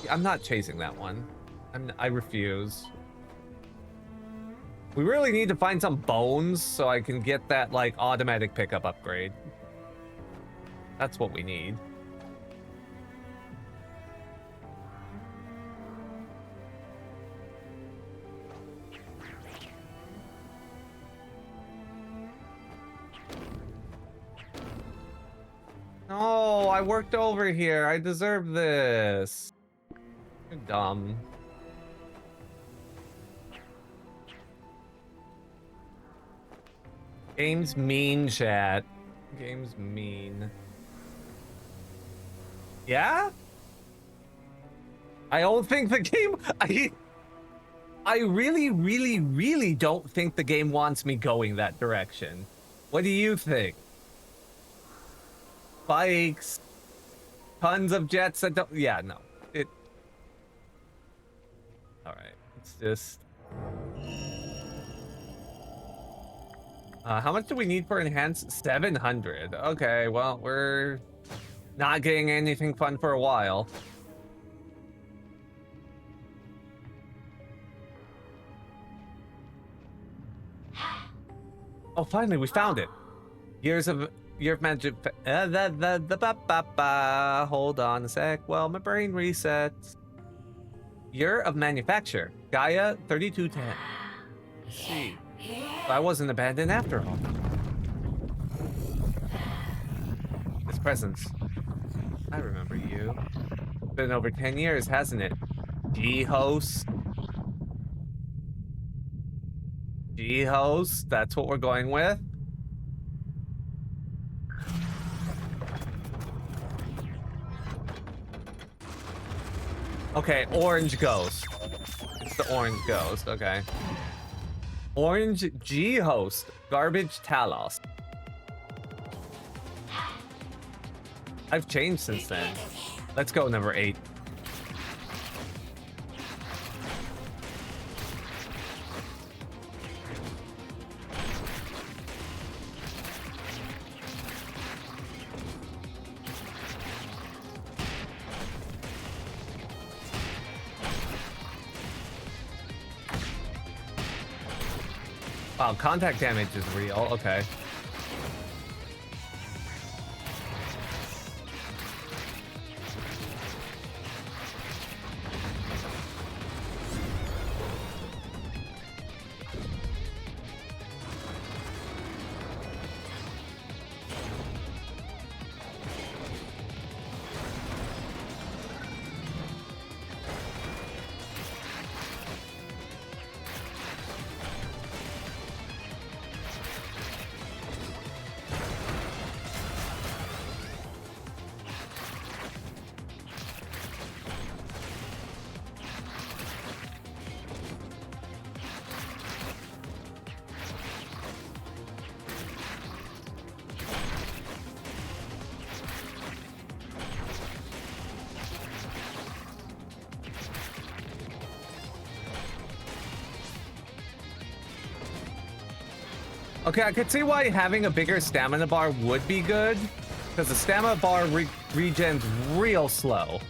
I'm not chasing that one. I refuse. We really need to find some bones so I can get that, like, automatic pickup upgrade. That's what we need. No, I worked over here. I deserve this. You're dumb. Game's mean, chat. Game's mean. Yeah? I don't think the game... I really, really, really don't think the game wants me going that direction. What do you think? Bikes. Tons of jets that don't... Yeah, no. Alright, it's just... how much do we need for enhanced? 700. Okay, well, we're not getting anything fun for a while. Oh, finally, we found it. Year of magic. Hold on a sec. Well, my brain resets. Year of manufacture. Gaia 3210. Let's see. I wasn't abandoned after all. This presence. I remember you. Been over 10 years, hasn't it? G-host. G-host, that's what we're going with. Okay, orange ghost. It's the orange ghost, okay. Orange G-host, garbage Talos. I've changed since then. Let's go, number 8. Wow, contact damage is real. Okay. Okay, I could see why having a bigger stamina bar would be good, because the stamina bar regens real slow.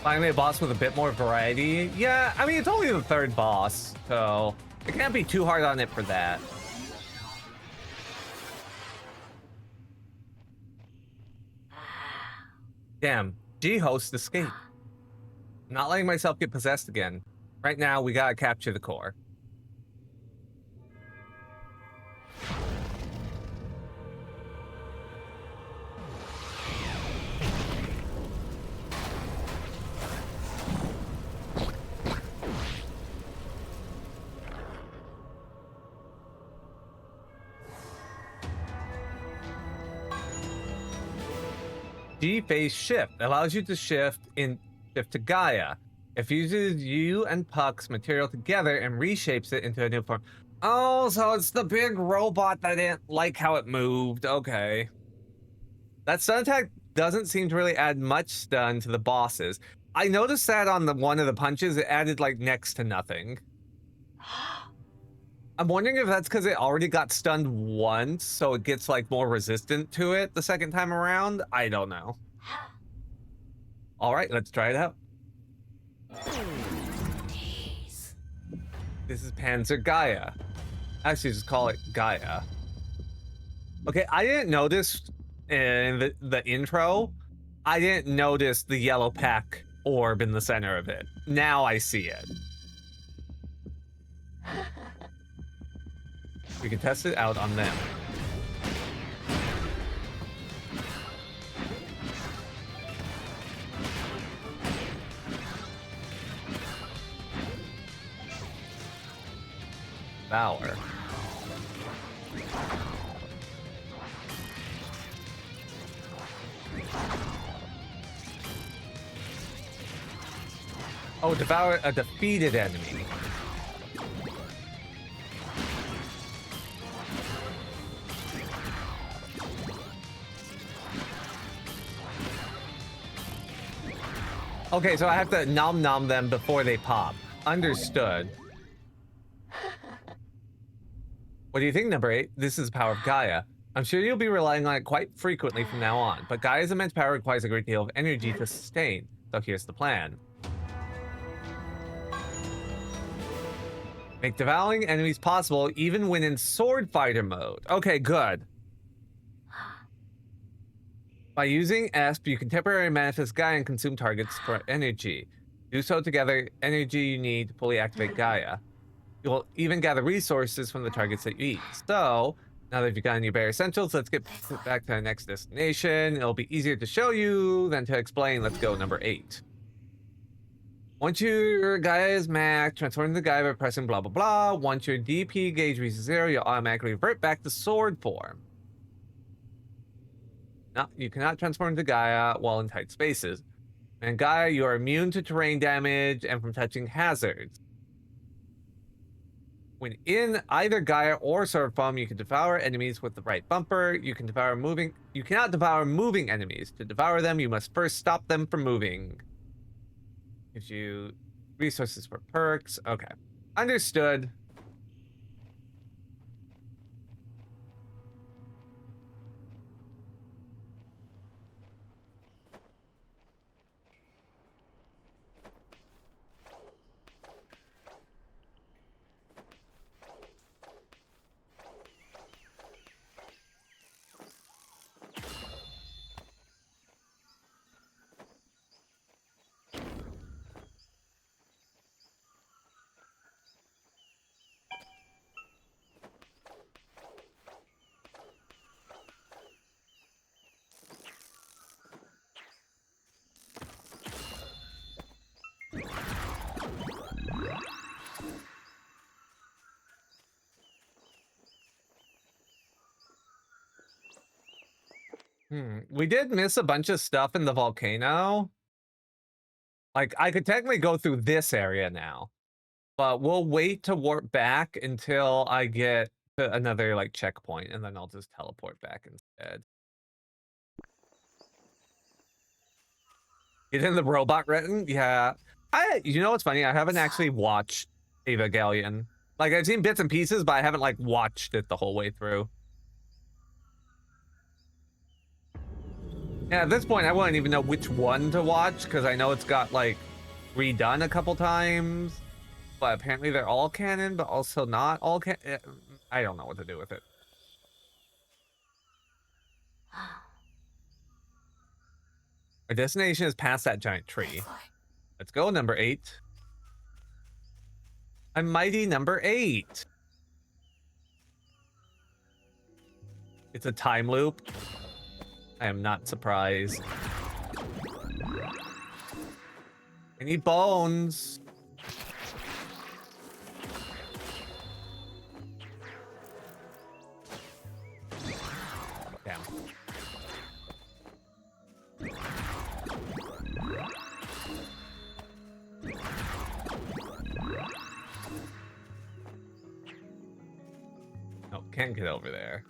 Finally, a boss with a bit more variety. Yeah, I mean, it's only the third boss, so it can't be too hard on it for that. Damn, G-Host escaped. Not letting myself get possessed again. Right now, we gotta capture the core. G-phase shift allows you to shift to Gaia. It fuses you and Puck's material together and reshapes it into a new form. Oh, so it's the big robot that didn't like how it moved. Okay. That stun attack doesn't seem to really add much stun to the bosses. I noticed that on the one of the punches, it added like next to nothing. I'm wondering if that's because it already got stunned once, so it gets like more resistant to it the second time around. I don't know. All right, let's try it out. This is Panzer Gaia. Actually, just call it Gaia. Okay, I didn't notice in the intro, I didn't notice the yellow pack orb in the center of it. Now I see it. We can test it out on them. Devour. Oh, devour a defeated enemy. Okay, so I have to nom nom them before they pop. Understood. What do you think, number 8? This is the power of Gaia. I'm sure you'll be relying on it quite frequently from now on, but Gaia's immense power requires a great deal of energy to sustain. So here's the plan. Make devouring enemies possible even when in sword fighter mode. Okay, good. By using ESP, you can temporarily manifest Gaia and consume targets for energy. Do so to gather energy you need to fully activate Gaia. You'll even gather resources from the targets that you eat. So, now that you've gotten your bare essentials, let's get back to our next destination. It'll be easier to show you than to explain. Let's go, number 8. Once your Gaia is maxed, transform the Gaia by pressing blah blah blah. Once your DP gauge reaches 0, you'll automatically revert back to sword form. No, you cannot transform to Gaia while in tight spaces. And Gaia, you are immune to terrain damage and from touching hazards. When in either Gaia or sword form, you can devour enemies with the right bumper. You cannot devour moving enemies. To devour them, you must first stop them from moving. Gives you resources for perks. Okay. Understood. We did miss a bunch of stuff in the volcano. Like, I could technically go through this area now, but we'll wait to warp back until I get to another, like, checkpoint, and then I'll just teleport back instead. Get in the robot written? Yeah. You know what's funny? I haven't actually watched Evangelion. Like, I've seen bits and pieces, but I haven't, like, watched it the whole way through. Yeah, at this point, I wouldn't even know which one to watch, because I know it's got, like, redone a couple times. But apparently they're all canon, but also not all canon. I don't know what to do with it. Our destination is past that giant tree. Let's go, number 8. A mighty number 8. It's a time loop. I am not surprised. I need bones. Damn. Oh, can't get over there.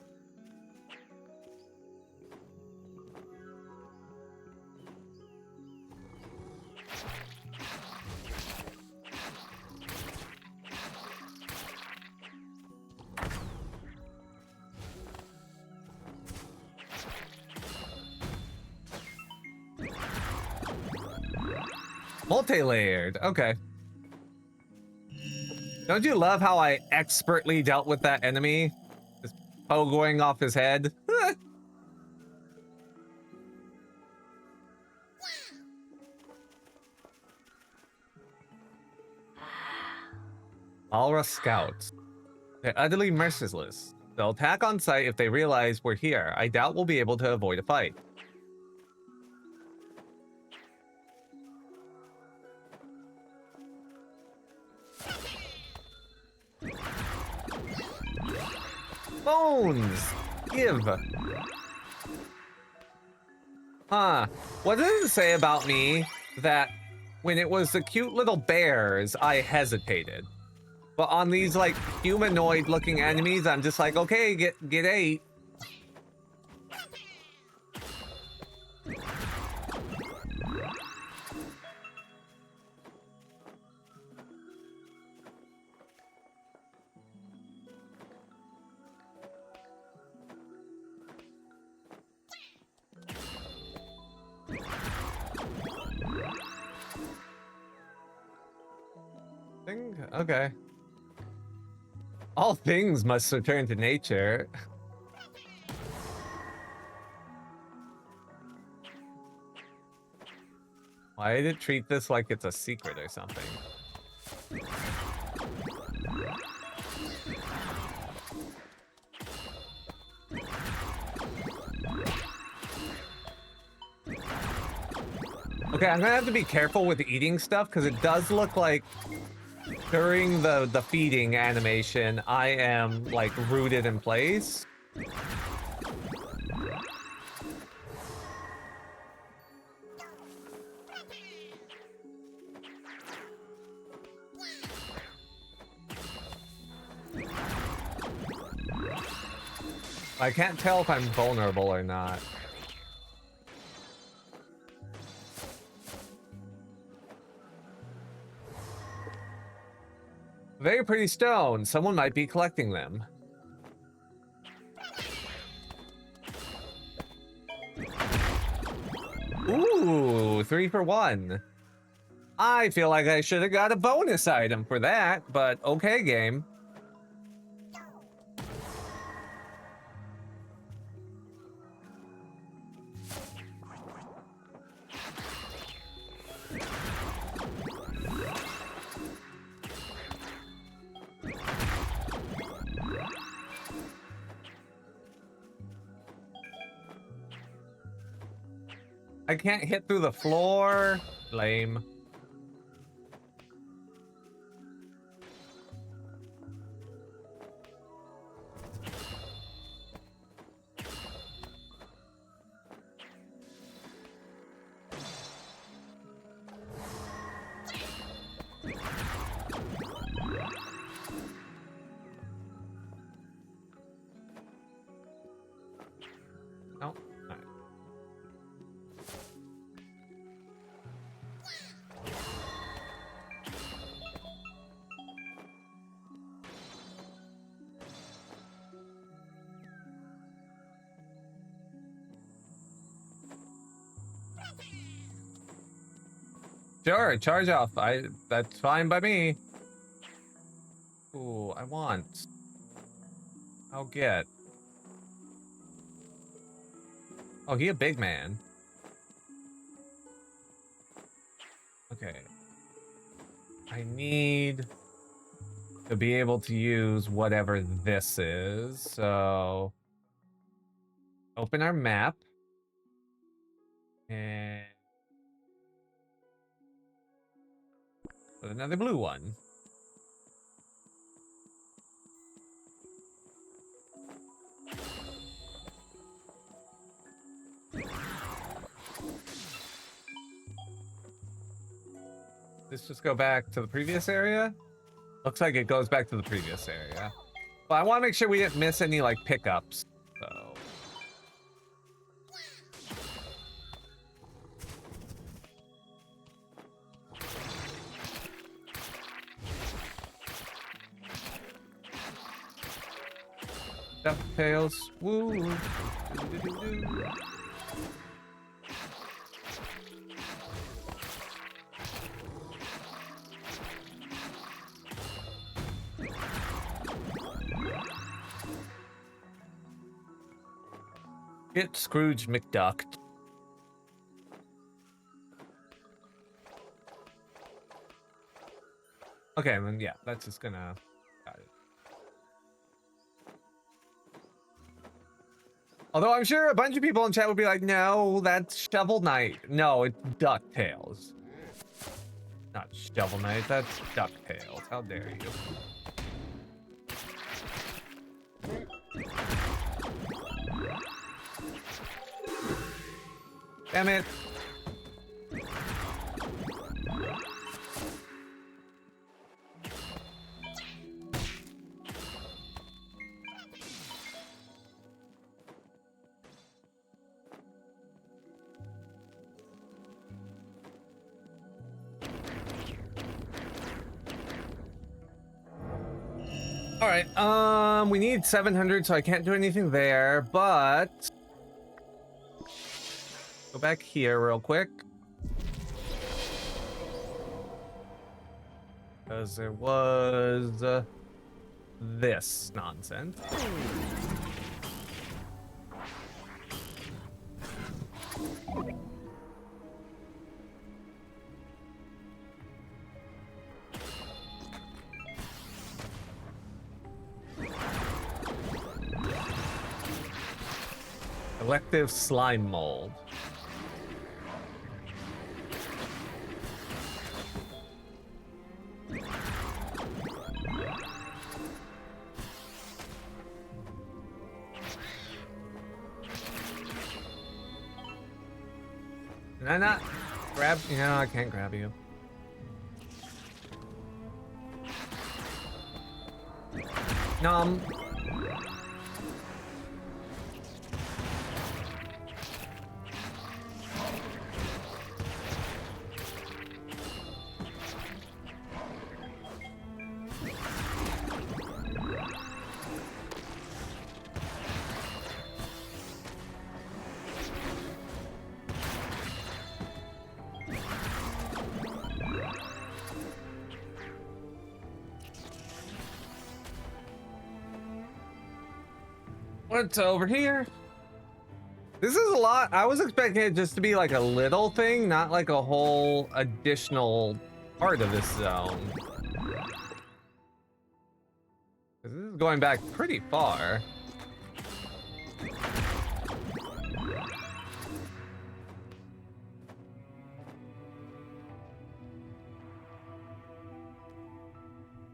Multi-layered. Okay. Don't you love how I expertly dealt with that enemy? Just pogoing off his head. Alra scouts. They're utterly merciless. They'll attack on sight if they realize we're here. I doubt we'll be able to avoid a fight. Bones! Give! Huh. What does it say about me that when it was the cute little bears, I hesitated? But on these, like, humanoid-looking enemies, I'm just like, okay, get 8. Okay. All things must return to nature. Why did it treat this like it's a secret or something? Okay, I'm gonna have to be careful with eating stuff because it does look like during the feeding animation, I am like rooted in place. I can't tell if I'm vulnerable or not. Very pretty stone. Someone might be collecting them. Ooh, 3 for 1. I feel like I should have got a bonus item for that, but okay, game. I can't hit through the floor. Lame. Sure, charge off. That's fine by me. Ooh, I want. I'll get. Oh, he a big man. Okay. I need to be able to use whatever this is. So open our map and put another blue one. This just go back to the previous area? Looks like it goes back to the previous area. But I want to make sure we didn't miss any like pickups. So DuckTales. Woo. Do-do-do-do. Get Scrooge McDuck. Okay, then yeah, that's just gonna. Got it. Although I'm sure a bunch of people in chat would be like, "No, that's Shovel Knight. No, it's DuckTales. Not Shovel Knight. That's DuckTales. How dare you?" Damn it. All right. We need 700, so I can't do anything there, but go back here real quick. Because there was this nonsense. Elective slime mold. Can I not grab? No, I can't grab you. Nom. What's over here? This is a lot. I was expecting it just to be like a little thing, not like a whole additional part of this zone. 'Cause this is going back pretty far.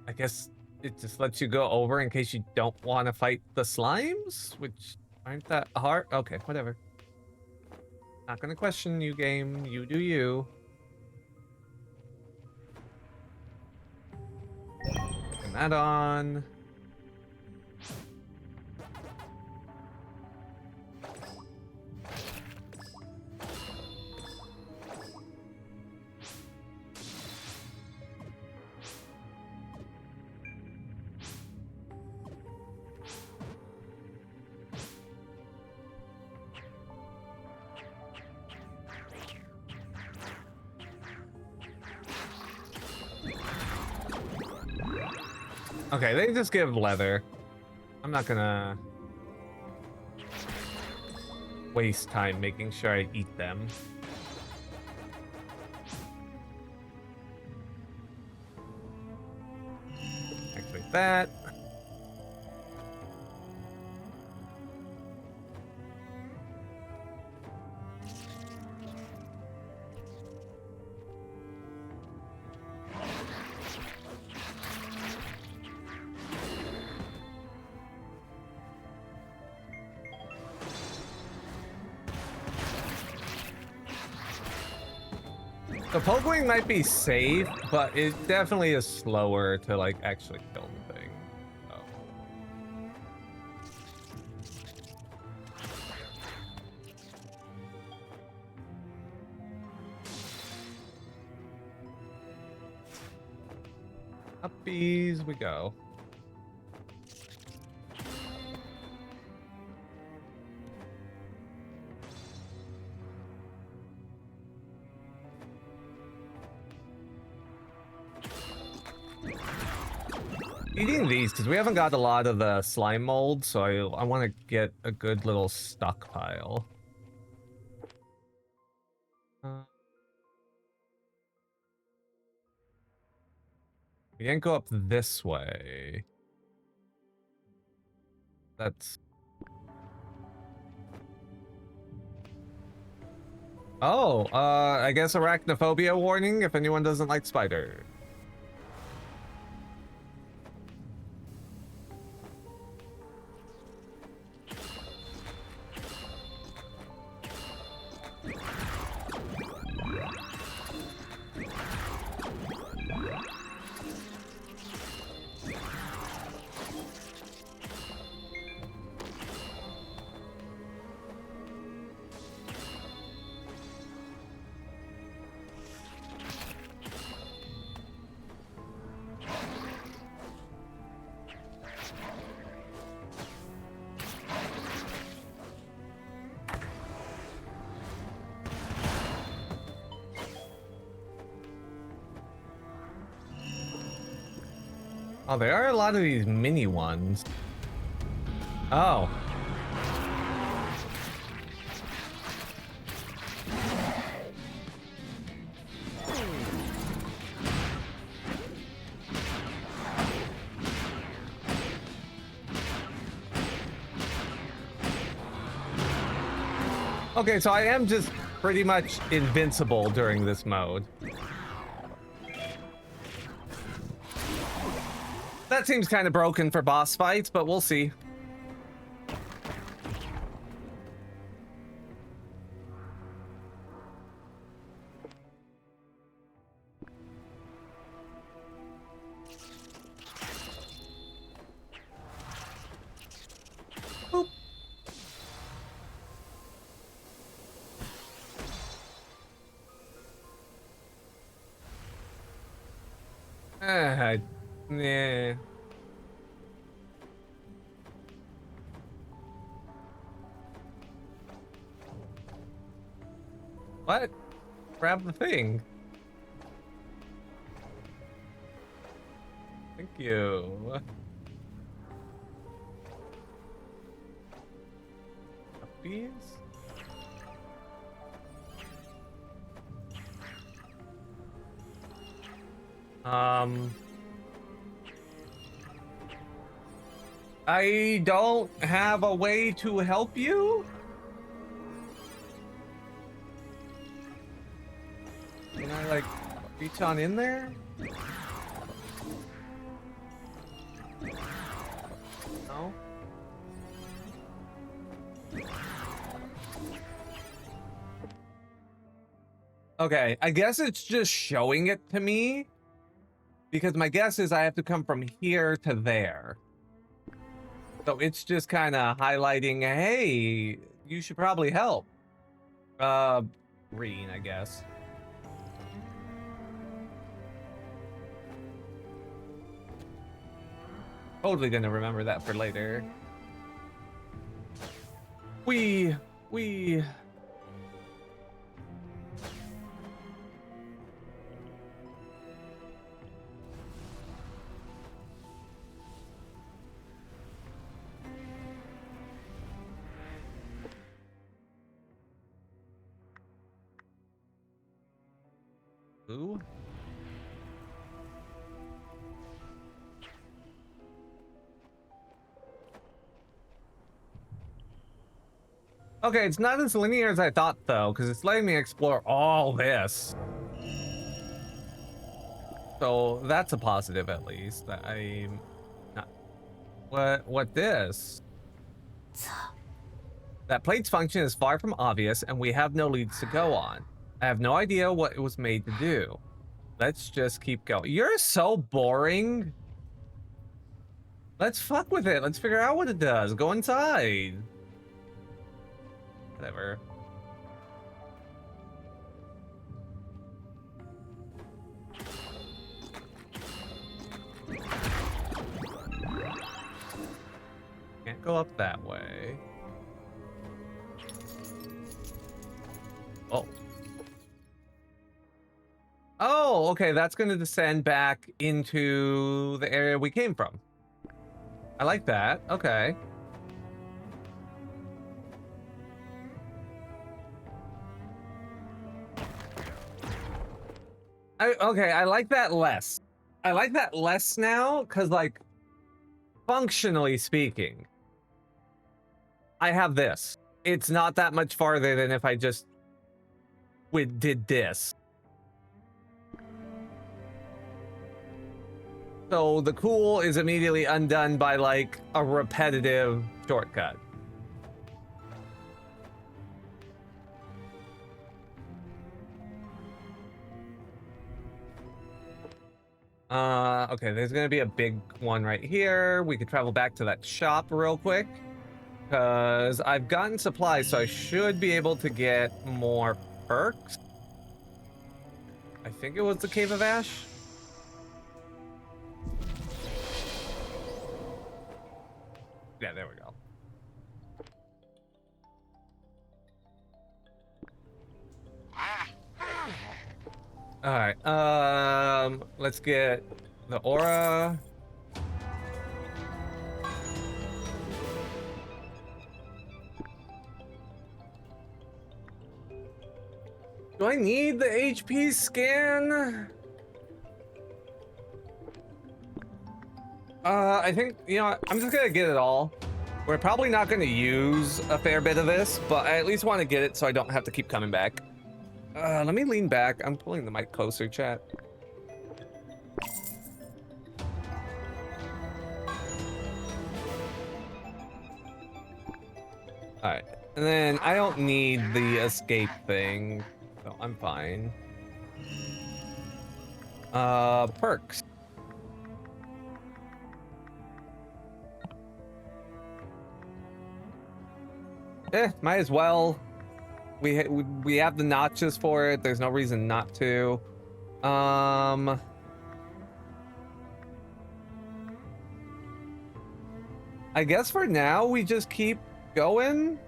I guess it just lets you go over in case you don't want to fight the slimes, which aren't that hard. Okay, whatever. Not gonna question you, game. You do you. Turn that on. Okay, they just give leather. I'm not gonna waste time making sure I eat them. Activate that. The Pokewing might be safe, but it definitely is slower to like actually kill the thing. So. Uppies we go. Eating these because we haven't got a lot of the slime mold, so I want to get a good little stockpile. We didn't go up this way. That's... Oh, I guess arachnophobia warning if anyone doesn't like spiders. Oh, there are a lot of these mini ones. Oh. Okay, so I am just pretty much invincible during this mode. That seems kind of broken for boss fights, but we'll see. Boop. Yeah. What? Grab the thing. Thank you. Puppies? I don't have a way to help you? Can I, like, reach on in there? No? Okay, I guess it's just showing it to me. Because my guess is I have to come from here to there. So it's just kind of highlighting, hey, you should probably help. Green, I guess. Totally gonna remember that for later. We. you. Okay, it's not as linear as I thought, though, because it's letting me explore all this. So that's a positive, at least. That I'm not. What this? That plate's function is far from obvious, and we have no leads to go on. I have no idea what it was made to do. Let's just keep going. You're so boring. Let's fuck with it. Let's figure out what it does. Go inside. Whatever. Can't go up that way. Oh. Oh, okay. That's going to descend back into the area we came from. I like that. Okay. Okay, I like that less. I like that less now, because, like, functionally speaking, I have this. It's not that much farther than if I just did this. So the cool is immediately undone by, like, a repetitive shortcut. Okay, there's gonna be a big one right here. We could travel back to that shop real quick, because I've gotten supplies, so I should be able to get more perks. I think it was the Cave of Ash. Yeah, there we go. All right, let's get the aura. Do I need the HP scan? I think, you know what, I'm just gonna get it all. We're probably not gonna use a fair bit of this, but I at least want to get it so I don't have to keep coming back. Let me lean back. I'm pulling the mic closer, chat. Alright, and then I don't need the escape thing, so I'm fine. Perks. Might as well. We have the notches for it. There's no reason not to. I guess for now we just keep going.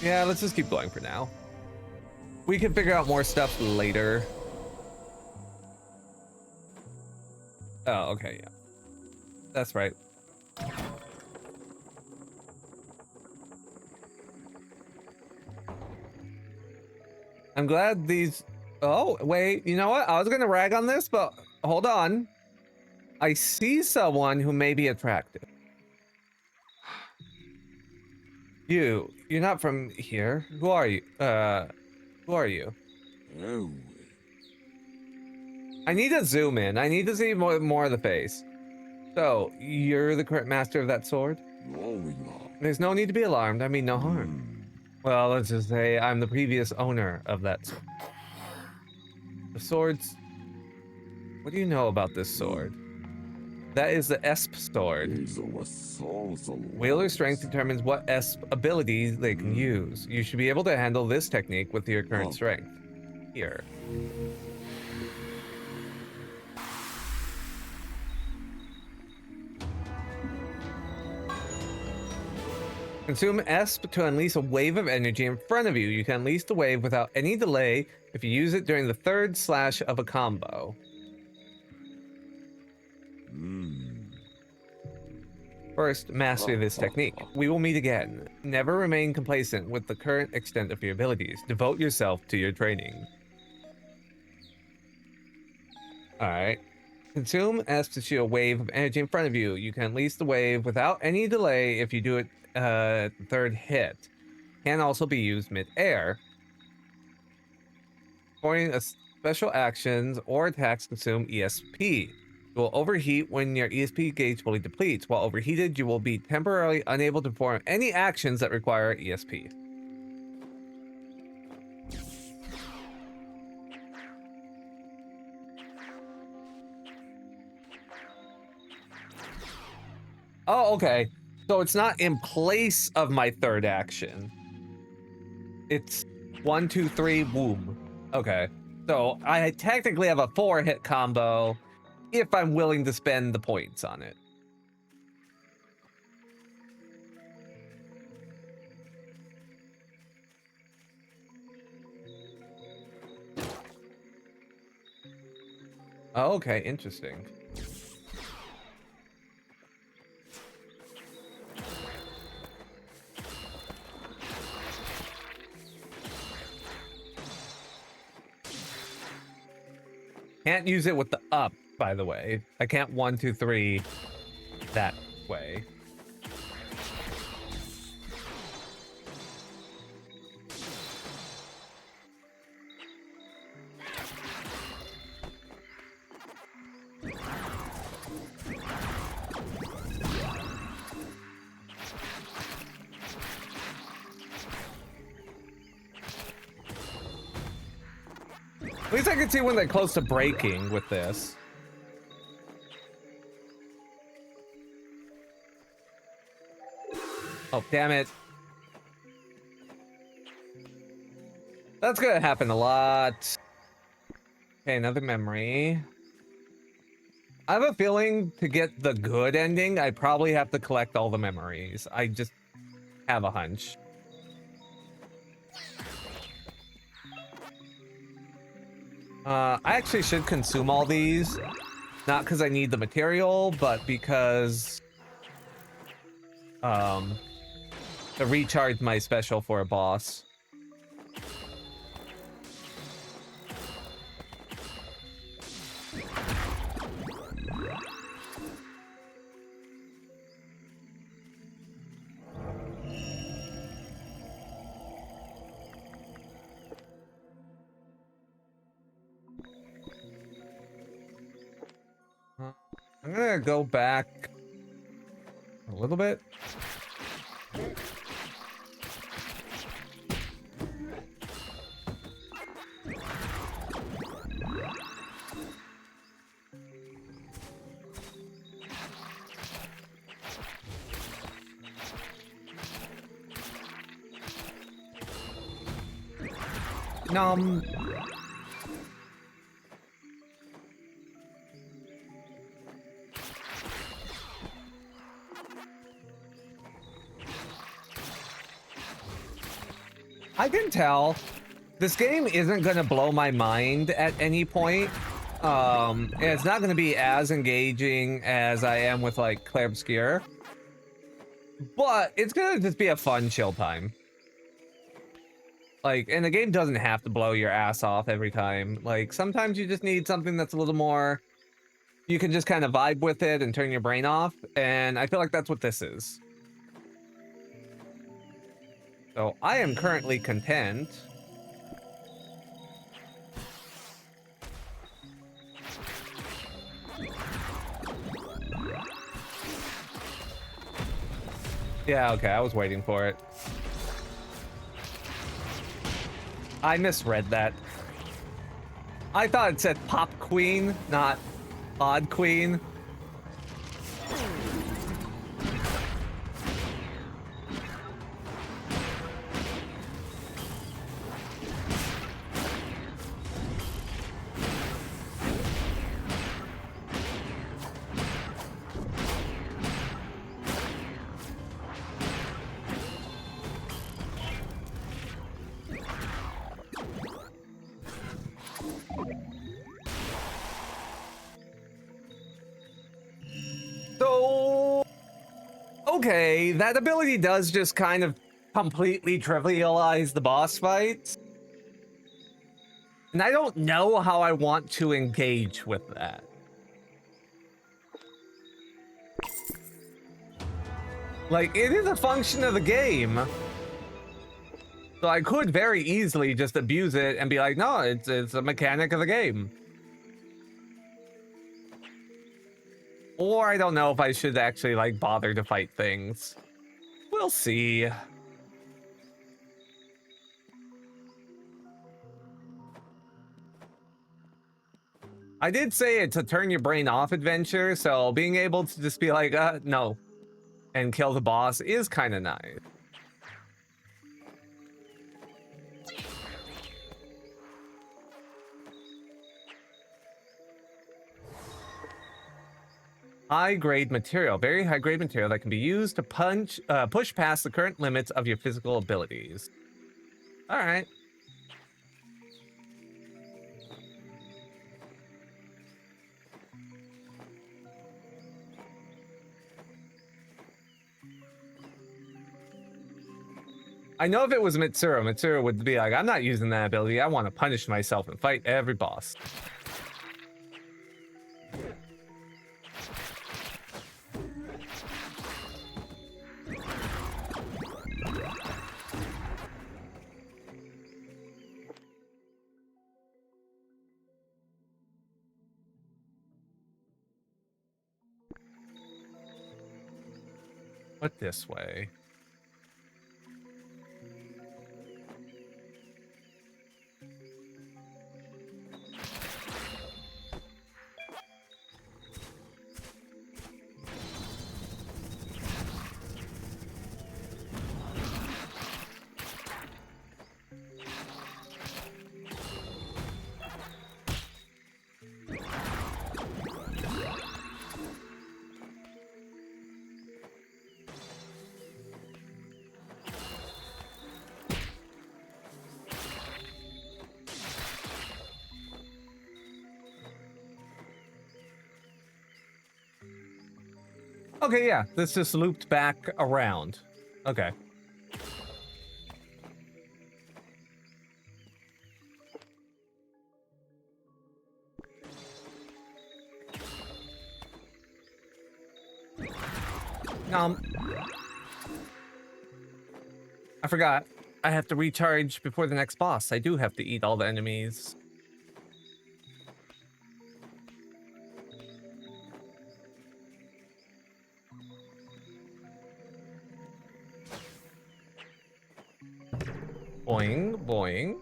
Yeah, let's just keep going for now. We can figure out more stuff later. Oh, okay, yeah. That's right. I'm glad these... Oh, wait, you know what? I was gonna rag on this, but hold on. I see someone who may be attractive. You're not from here. Who are you? Who are you? Oh. I need to zoom in. I need to see more of the face. So, you're the current master of that sword? There's no need to be alarmed. I mean no harm. Well, let's just say I'm the previous owner of that sword. The sword's... What do you know about this sword? That is the Esp sword. Wielder strength determines what Esp abilities they can use. You should be able to handle this technique with your current strength. Here. Consume Esp to unleash a wave of energy in front of you. You can unleash the wave without any delay if you use it during the third slash of a combo. First, master this technique. We will meet again. Never remain complacent with the current extent of your abilities. Devote yourself to your training. Alright. Consume S to shoot a wave of energy in front of you. You can unleash the wave without any delay if you do it at the third hit. Can also be used mid-air. Performing special actions or attacks consume ESP. You will overheat when your ESP gauge fully depletes. While overheated, you will be temporarily unable to perform any actions that require ESP. Oh, okay. So it's not in place of my third action. It's 1, 2, 3, boom. Okay. So I technically have a 4-hit combo if I'm willing to spend the points on it. Oh, okay, interesting. Can't use it with the up, by the way. I can't 1, 2, 3 that way. At least I can see when they're close to breaking with this. Oh, damn it. That's gonna happen a lot. Okay, another memory. I have a feeling to get the good ending, I probably have to collect all the memories. I just have a hunch. I actually should consume all these. Not because I need the material, but because... to recharge my special for a boss. I'm gonna go back a little bit. Nom. I can tell this game isn't gonna blow my mind at any point. And it's not gonna be as engaging as I am with like Clair Obscur, but it's gonna just be a fun chill time. Like, and the game doesn't have to blow your ass off every time. Like, sometimes you just need something that's a little more, you can just kind of vibe with it and turn your brain off, and I feel like that's what this is. So I am currently content. Yeah, okay, I was waiting for it. I misread that. I thought it said Pop Queen, not Pod Queen. Okay, that ability does just kind of completely trivialize the boss fights. And I don't know how I want to engage with that. Like, it is a function of the game. So I could very easily just abuse it and be like, no, it's a mechanic of the game. Or I don't know if I should actually, like, bother to fight things. We'll see. I did say it's a turn your brain off adventure, so being able to just be like, no, and kill the boss is kind of nice. High-grade material, very high-grade material that can be used to push past the current limits of your physical abilities. All right. I know if it was Mitsuru would be like, I'm not using that ability. I want to punish myself and fight every boss. What this way? Okay, yeah, this just looped back around. Okay. I forgot. I have to recharge before the next boss. I do have to eat all the enemies. Boing, boing.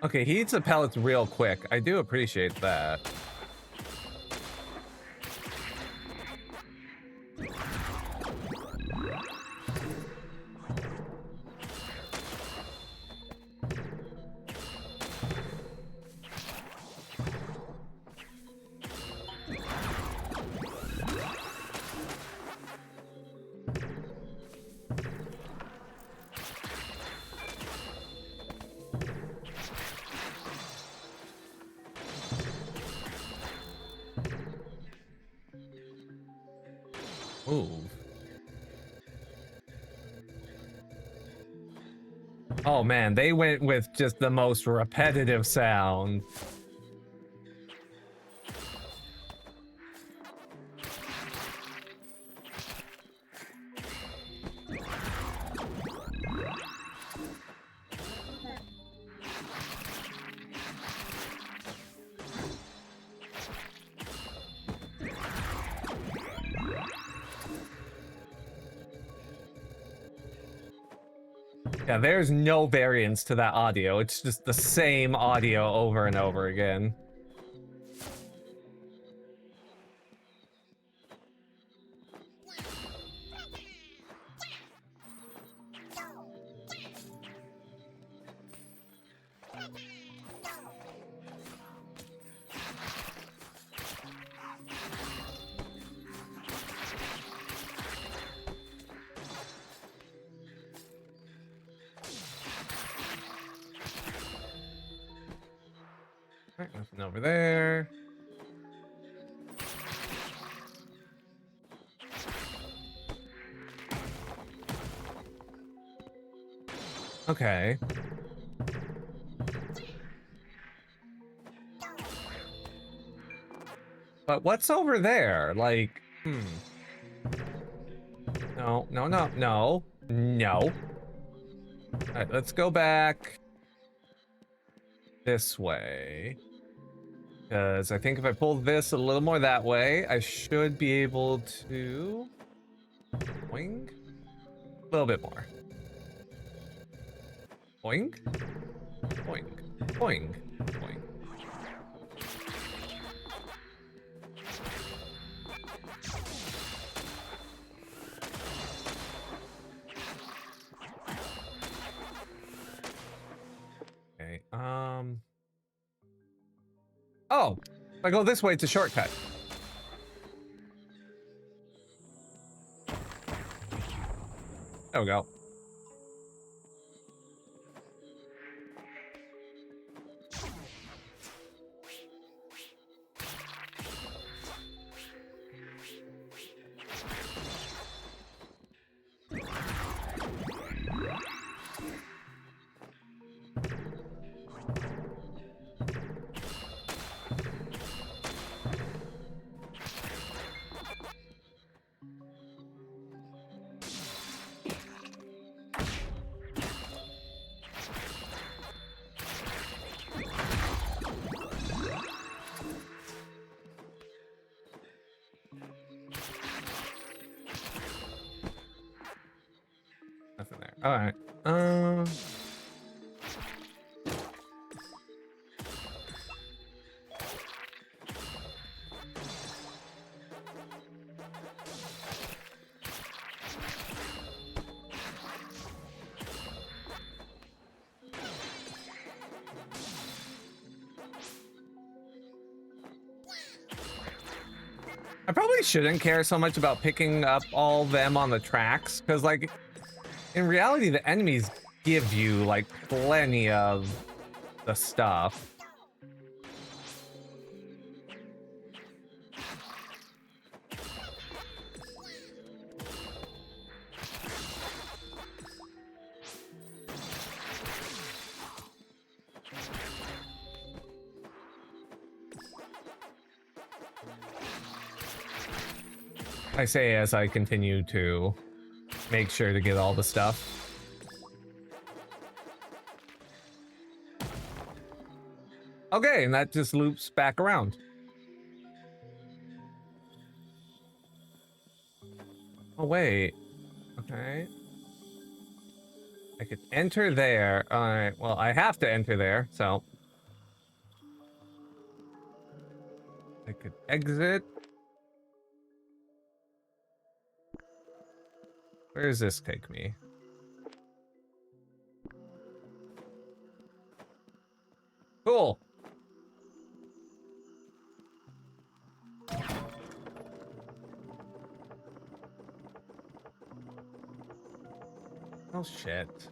Okay, he eats the pellets real quick. I do appreciate that. Ooh. Oh man, they went with just the most repetitive sound. Yeah, there's no variance to that audio. It's just the same audio over and over again. Alright, nothing over there. Okay. But what's over there? Like, No, no, no, no. No. Alright, let's go back this way. Because I think if I pull this a little more that way, I should be able to... Boing? A little bit more. Boing? Boing. Boing. Boing. Okay, Oh! If I go this way, it's a shortcut. There we go. Nothing there. Alright. I probably shouldn't care so much about picking up all them on the tracks, because, like, in reality, the enemies give you, like, plenty of the stuff. I say as I continue to make sure to get all the stuff. Okay, and that just loops back around. Oh, wait. Okay. I could enter there. Alright, well, I have to enter there, so. I could exit. Where does this take me? Cool. Oh, shit.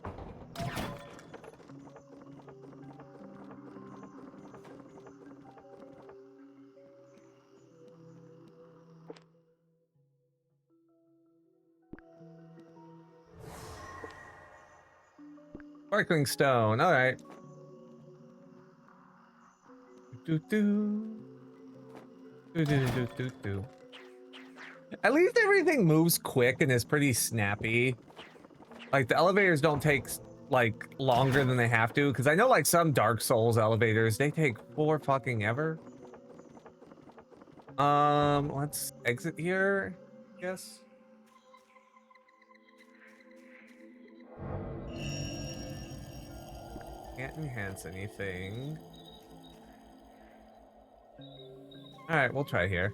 Sparkling stone. All right. Do do. Do do do do do. At least everything moves quick and is pretty snappy. Like the elevators don't take like longer than they have to, because I know like some Dark Souls elevators they take for fucking ever. Let's exit here, I guess. Can't enhance anything. All right, we'll try here.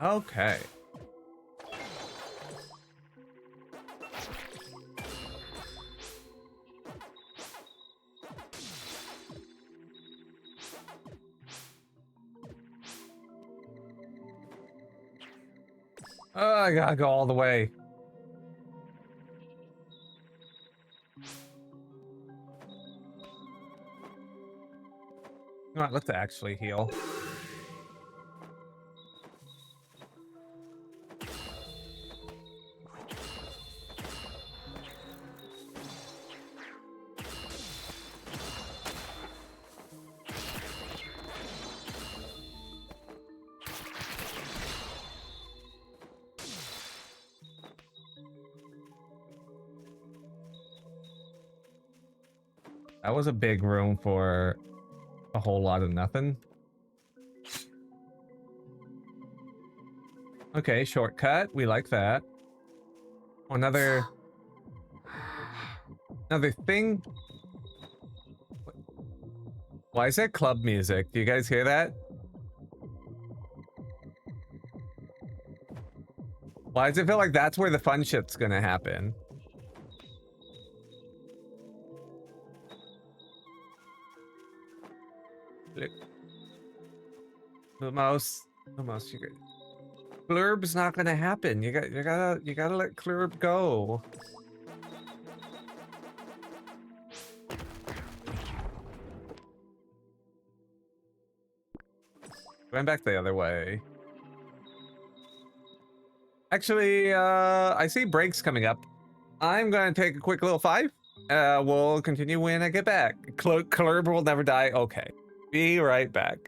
Okay. Oh, I gotta go all the way. Come on, let's actually heal. That was a big room for a whole lot of nothing. Okay, shortcut. We like that. Another thing. Why is that club music? Do you guys hear that? Why does it feel like that's where the fun shit's gonna happen? The mouse, you got Clurb's not gonna happen. You gotta let Clurb go. Went back the other way. Actually, I see breaks coming up. I'm gonna take a quick little 5. We'll continue when I get back. Clurb will never die. Okay. Be right back.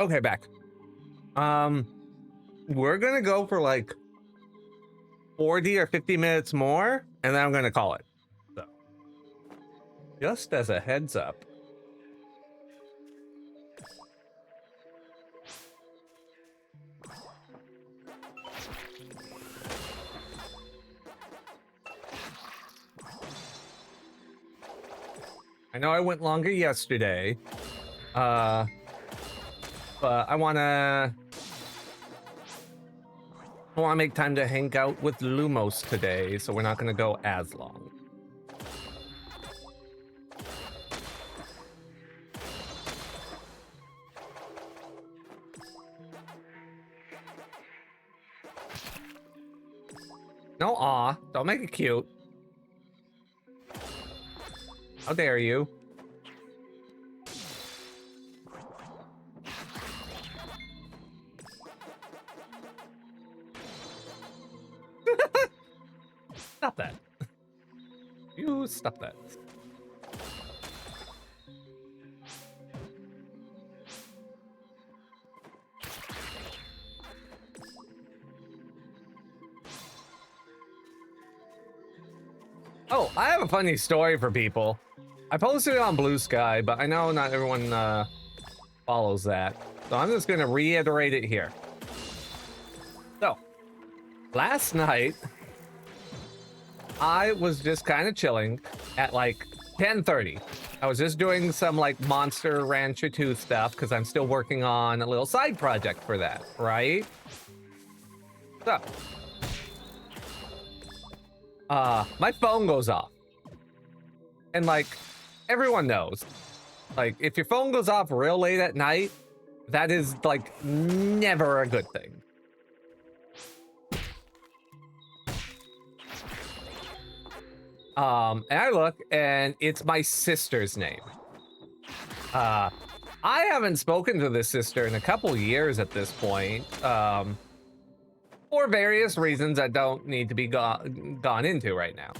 Okay, back. We're gonna go for like 40 or 50 minutes more, and then I'm gonna call it. So, just as a heads up. I know I went longer yesterday, but I wanna make time to hang out with Lumos today, so we're not gonna go as long. No, aw, don't make it cute. How dare you? Stop that. You stop that. Oh, I have a funny story for people. I posted it on Blue Sky, but I know not everyone follows that. So I'm just going to reiterate it here. So, last night, I was just kind of chilling at like 10:30. I was just doing some like Monster Rancher 2 stuff because I'm still working on a little side project for that, right? So, my phone goes off. And like, everyone knows, like, if your phone goes off real late at night, that is like never a good thing. And I look, and it's my sister's name. I haven't spoken to this sister in a couple years at this point, for various reasons that don't need to be gone into right now.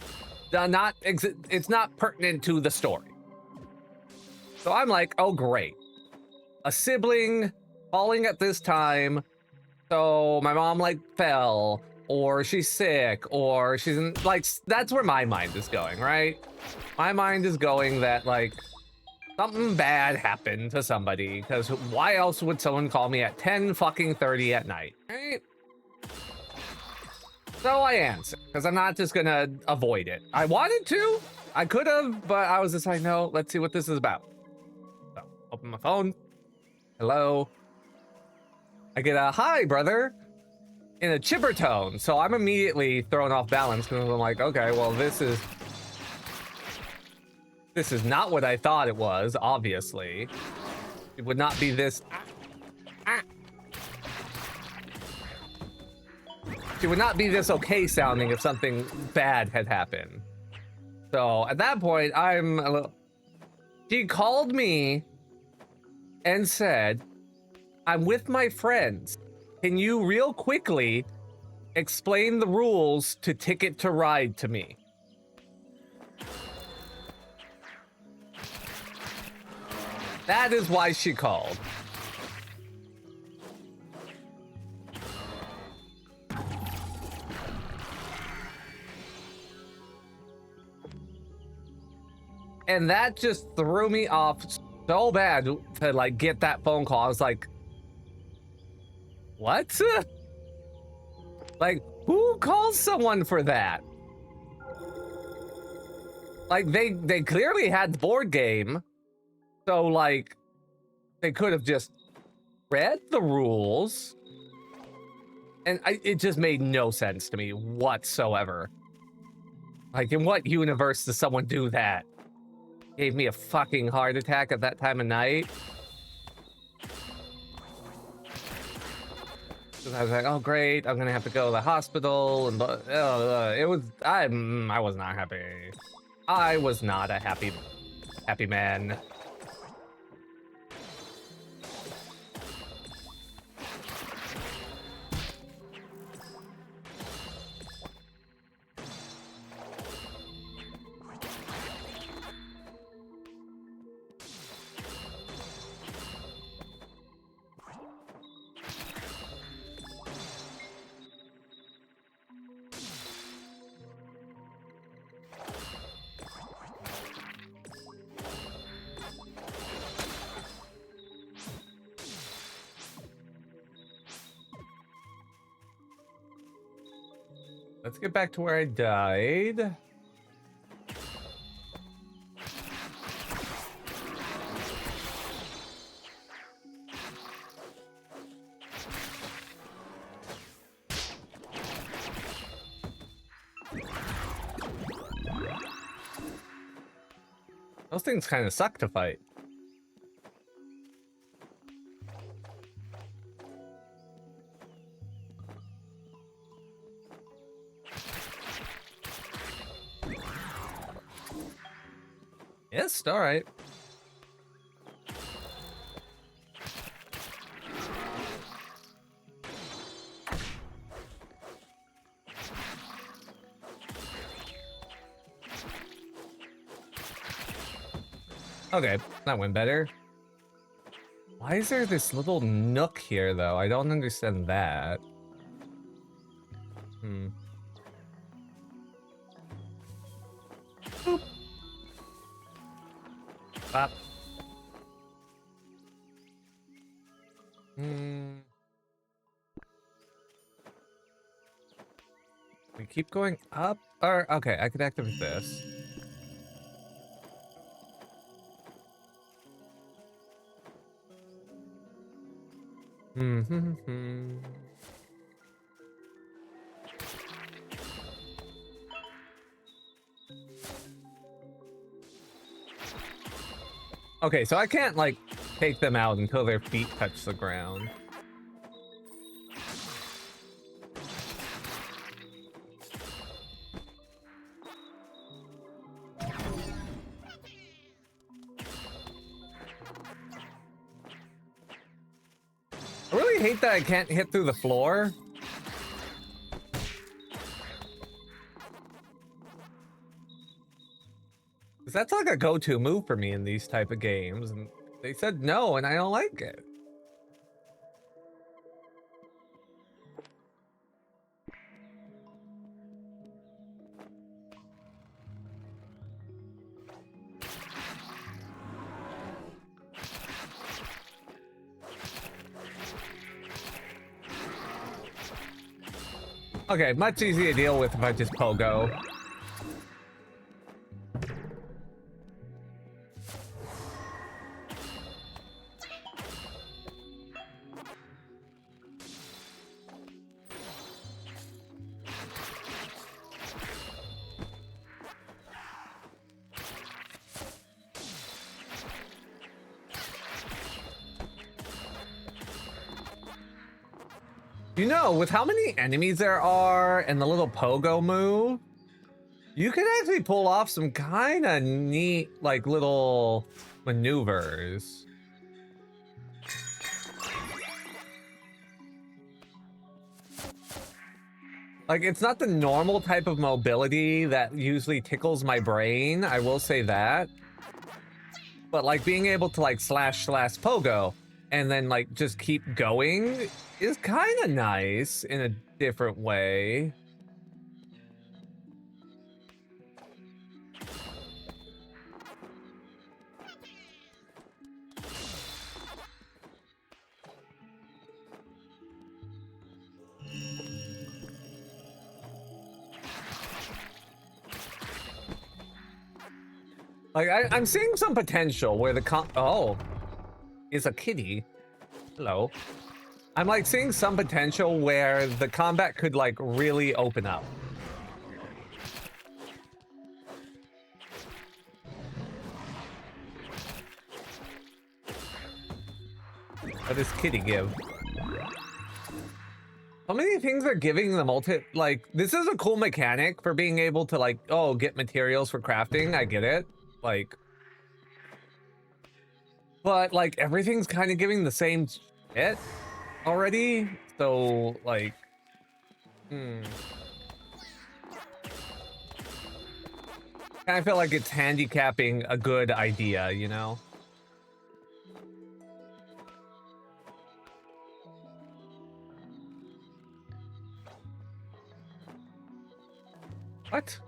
It's not pertinent to the story. So I'm like, oh great, a sibling falling at this time. So my mom like fell, or she's sick, or she's in, like, that's where my mind is going, right? My mind is going that like something bad happened to somebody, because why else would someone call me at 10:30 at night, right? So I answer, because I'm not just gonna avoid it. I wanted to, I could have, but I was just like, no, let's see what this is about. So open my phone. Hello. I get a hi, brother, in a chipper tone. So I'm immediately thrown off balance because I'm like, okay, well, this is not what I thought it was, obviously. It would not be this. She would not be this okay sounding if something bad had happened. So at that point, I'm a little... She called me and said, I'm with my friends. Can you real quickly explain the rules to Ticket to Ride to me? That is why she called. And that just threw me off so bad to like get that phone call. I was like, what? Like, who calls someone for that? Like, they clearly had the board game. So like, they could have just read the rules. And it just made no sense to me whatsoever. Like, in what universe does someone do that? Gave me a fucking heart attack at that time of night. I was like, oh great, I'm gonna have to go to the hospital, and I was not happy. I was not a happy man. Let's get back to where I died. Those things kind of suck to fight. Yes, all right. Okay, that went better. Why is there this little nook here, though? I don't understand that. Hmm. Boop. Bop. Hmm. We keep going up, or okay, I could activate this. Hmm. Okay, so I can't like take them out until their feet touch the ground. I really hate that I can't hit through the floor. 'Cause that's like a go-to move for me in these type of games, and they said no, and I don't like it. Okay, much easier to deal with if I just pogo. You know, with how many enemies there are and the little pogo move, you can actually pull off some kind of neat, like, little maneuvers. Like, it's not the normal type of mobility that usually tickles my brain, I will say that. But, like, being able to, like, slash pogo and then, like, just keep going is kind of nice in a different way. Like, I'm seeing some potential where the oh, is a kitty. Hello. I'm like seeing some potential where the combat could like really open up. What does kitty give? So many things are giving the like, this is a cool mechanic for being able to like, oh, get materials for crafting. I get it. Like, but like everything's kind of giving the same shit already. So like, I feel like it's handicapping a good idea, you know? What?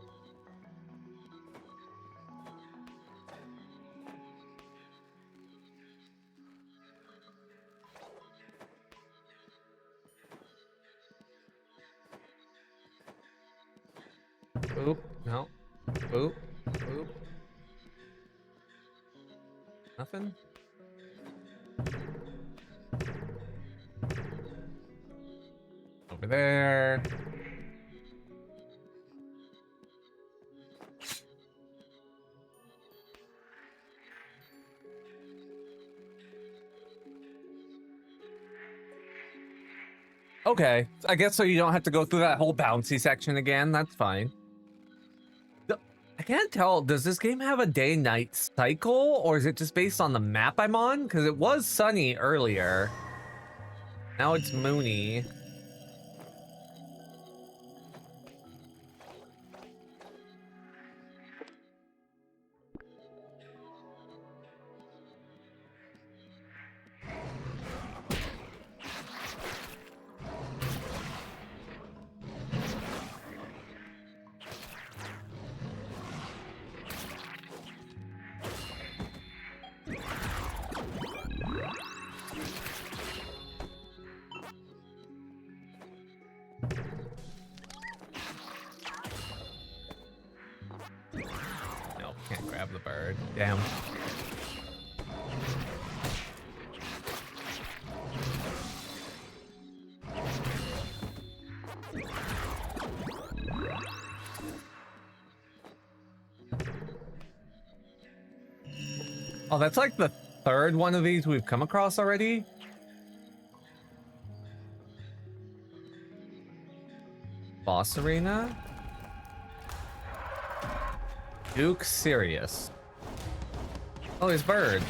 Oop, no. Oop, oop. Nothing? Over there. Okay, I guess so you don't have to go through that whole bouncy section again. That's fine. I can't tell, does this game have a day-night cycle, or is it just based on the map I'm on? Because it was sunny earlier. Now it's moony. Nope, can't grab the bird. Damn. Oh, that's like the third one of these we've come across already. Boss arena. Duke Sirius. Oh, his bird.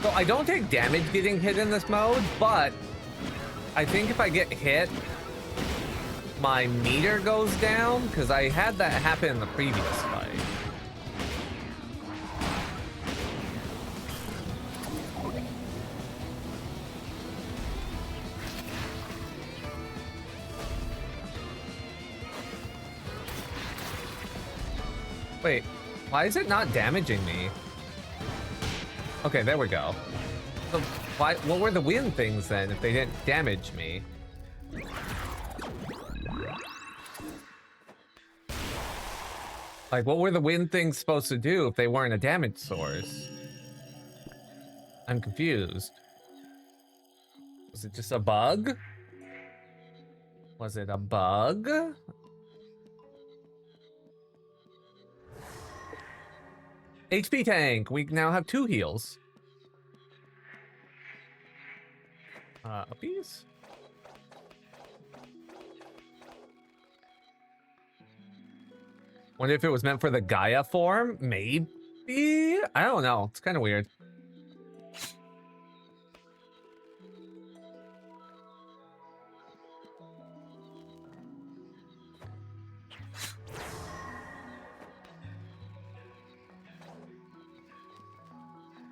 So I don't take damage getting hit in this mode, but I think if I get hit, my meter goes down, because I had that happen in the previous fight. Wait, why is it not damaging me? Okay, there we go. So what were the wind things then if they didn't damage me? Like, what were the wind things supposed to do if they weren't a damage source? I'm confused. Was it just a bug? Was it a bug? HP tank. We now have 2 heals. Uppies? Wonder if it was meant for the Gaia form? Maybe? I don't know. It's kind of weird.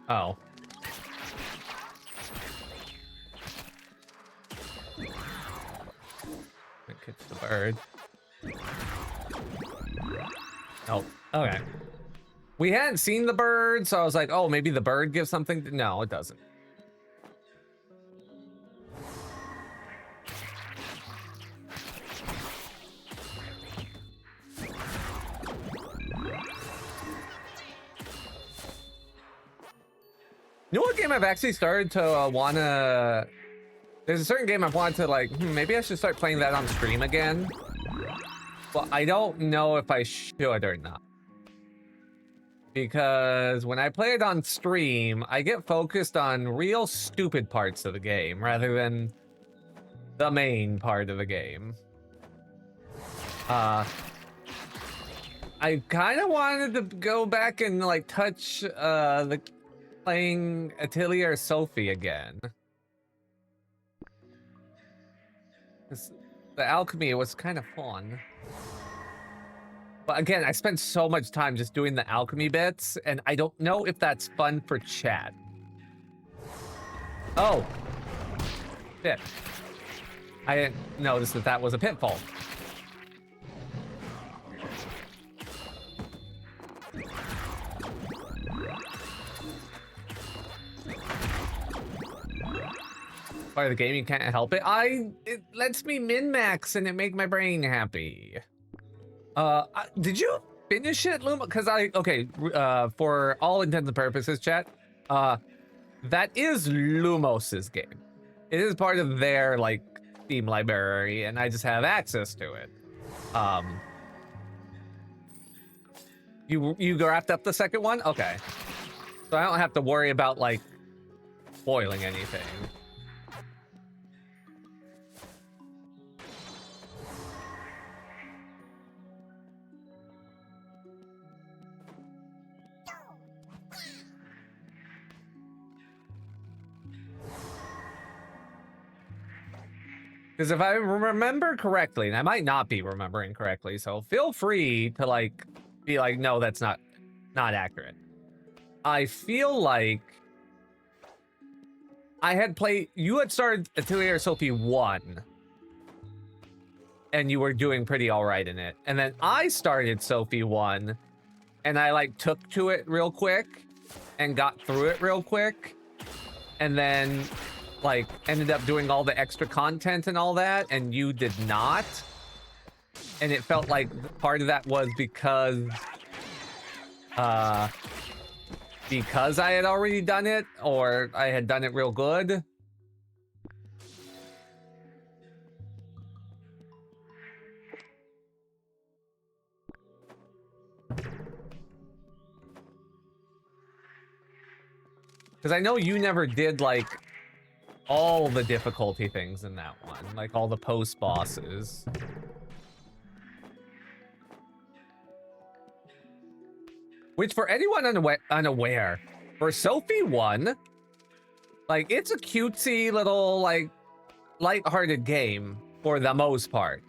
Oh. Catch the bird. Oh, okay. We hadn't seen the bird, so I was like, oh, maybe the bird gives something. No, it doesn't. You know what game I've actually started to wanna... There's a certain game I've wanted to like, maybe I should start playing that on stream again. But I don't know if I should or not. Because when I play it on stream, I get focused on real stupid parts of the game rather than the main part of the game. I kind of wanted to go back and like touch playing Atelier Sophie again. The alchemy was kind of fun. But again, I spent so much time just doing the alchemy bits, and I don't know if that's fun for chat. Oh. Shit. I didn't notice that that was a pitfall. part of the game. You can't help it. It lets me min-max and it make my brain happy. Did you finish it, Luma? Because for all intents and purposes, chat, that is Lumos's game. It is part of their like Steam library, and I just have access to it. You wrapped up the second one? Okay. So I don't have to worry about like spoiling anything. Because if I remember correctly, and I might not be remembering correctly, so feel free to like be like, no, that's not accurate. I feel like you had started Atelier Sophie 1, and you were doing pretty all right in it. And then I started Sophie 1, and I like took to it real quick and got through it real quick. And then like ended up doing all the extra content and all that, and you did not. And it felt like part of that was because I had already done it, or I had done it real good. Because I know you never did like all the difficulty things in that one, like all the post bosses. Which, for anyone unaware, for Sophie 1, like, it's a cutesy little, like, lighthearted game for the most part.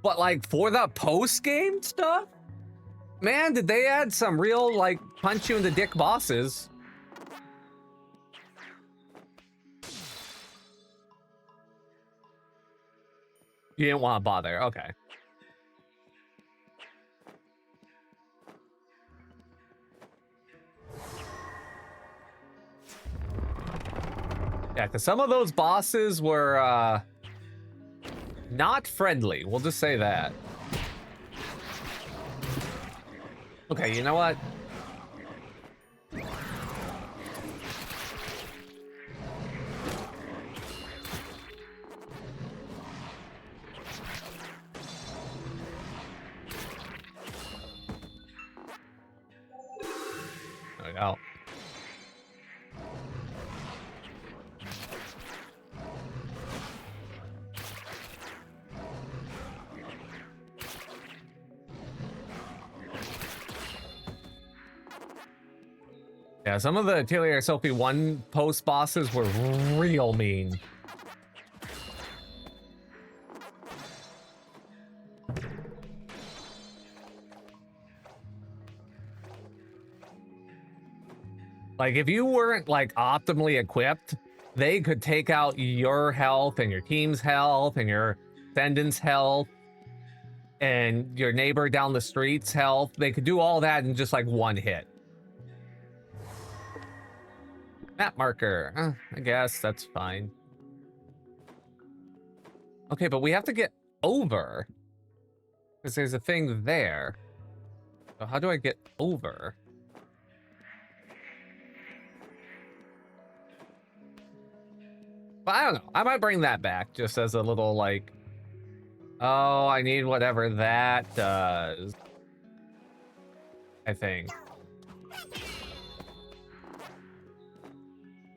But, like, for the post-game stuff, man, did they add some real, like, punch you in the dick bosses. You didn't want to bother, okay. Yeah, because some of those bosses were, not friendly. We'll just say that. Okay, you know what? There we go. Yeah, some of the Atelier Sophie 1 post bosses were real mean. Like, if you weren't, like, optimally equipped, they could take out your health and your team's health and your defendant's health and your neighbor down the street's health. They could do all that in just, like, one hit. Map marker. I guess that's fine. Okay, but we have to get over. Because there's a thing there. So how do I get over? But I don't know. I might bring that back just as a little, like... Oh, I need whatever that does. I think.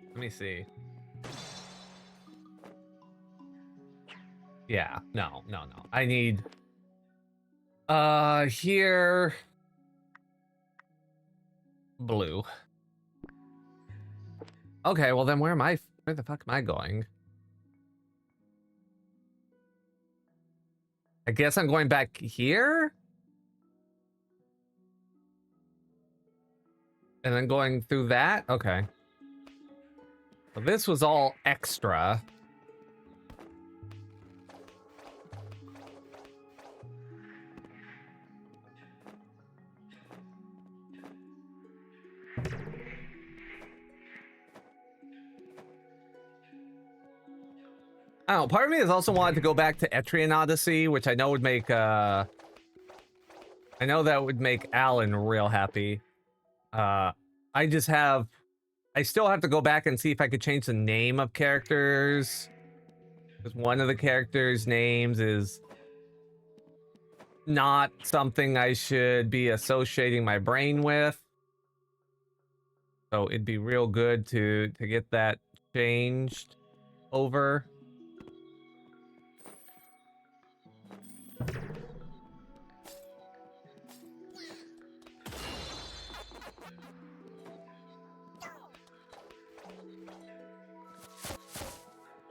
Let me see. Yeah, no. I need... here... Blue. Okay, well then where the fuck am I going? I guess I'm going back here? And then going through that? Okay. So this was all extra. I don't know, part of me has also wanted to go back to Etrian Odyssey, which I know would make, I know that would make Alan real happy. I just have... I still have to go back and see if I could change the name of characters. Because one of the characters' names is not something I should be associating my brain with. So it'd be real good to get that changed over.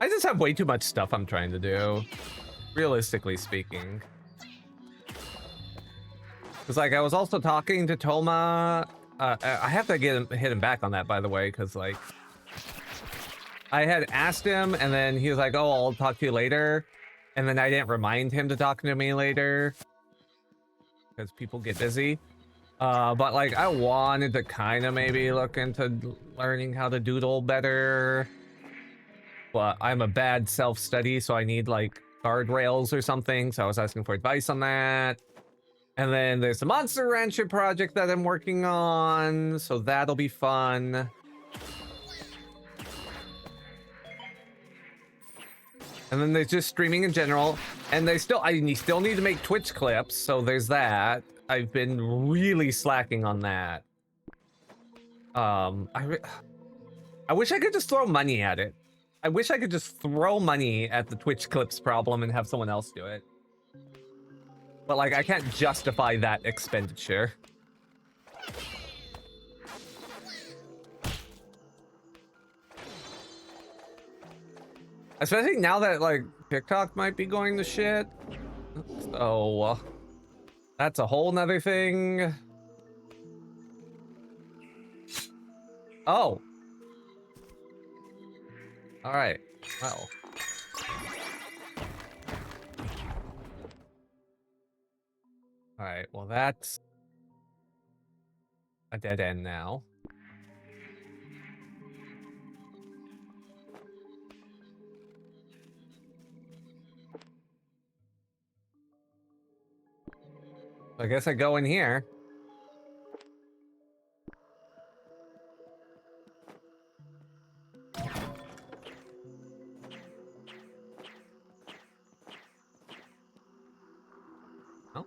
I just have way too much stuff I'm trying to do, realistically speaking. Because, like, I was also talking to Toma. I have to hit him back on that, by the way, because, like, I had asked him, and then he was like, oh, I'll talk to you later. And then I didn't remind him to talk to me later. Because people get busy. But, like, I wanted to kind of maybe look into learning how to doodle better. But I'm a bad self-study, so I need, like, guardrails or something. So I was asking for advice on that. And then there's the Monster Rancher project that I'm working on, so that'll be fun. And then there's just streaming in general. And I still need to make Twitch clips, so there's that. I've been really slacking on that. I wish I could just throw money at it. I wish I could just throw money at the Twitch clips problem and have someone else do it. But, like, I can't justify that expenditure. Especially now that, like, TikTok might be going to shit. So, that's a whole nother thing. Oh. Alright. Well. Alright, well that's a dead end now. I guess I go in here. Oh.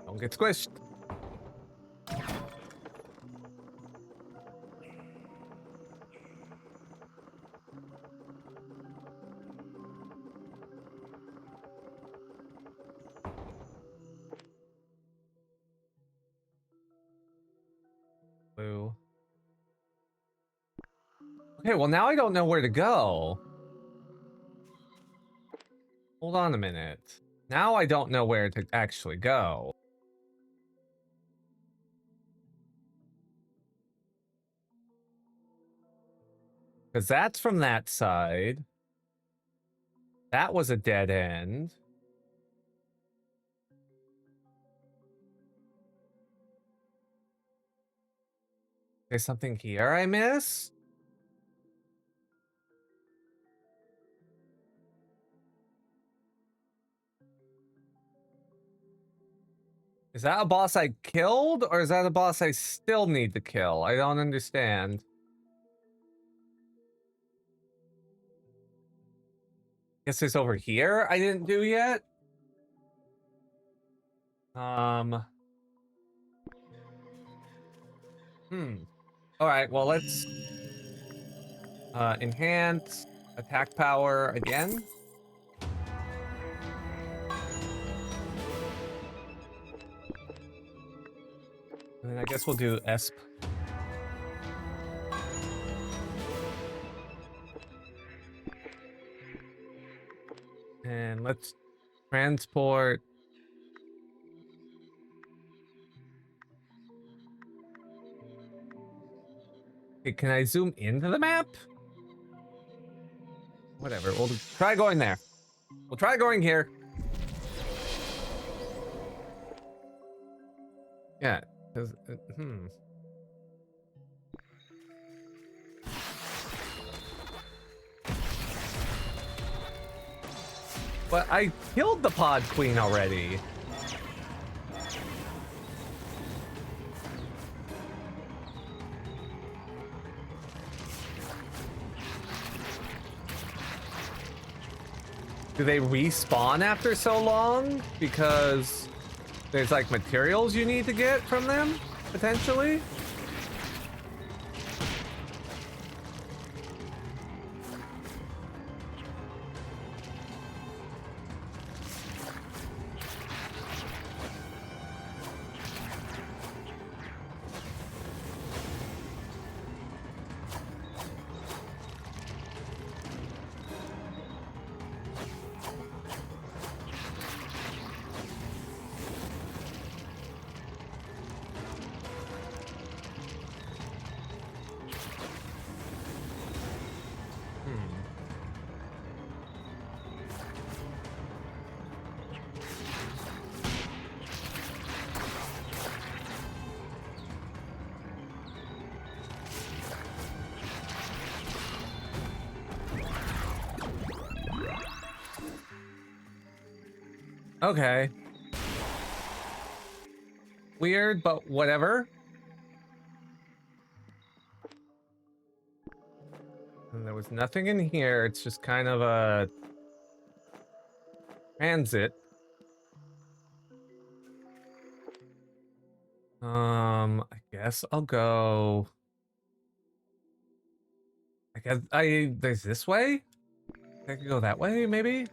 Don't get squished. Blue. Okay, well now I don't know where to go. Hold on a minute. Now I don't know where to actually go. Because that's from that side. That was a dead end. There's something here I missed? Is that a boss I killed, or is that a boss I still need to kill? I don't understand. Guess it's over here I didn't do yet? Alright, well let's enhance attack power again. And then I guess we'll do ESP. And let's transport. Okay, can I zoom into the map? Whatever, we'll try going there. We'll try going here. Yeah, 'cause, But I killed the pod queen already. Do they respawn after so long? Because there's like materials you need to get from them, potentially? Okay. Weird, but whatever. And there was nothing in here. It's just kind of a transit. I guess I'll go. I guess there's this way? I could go that way, maybe?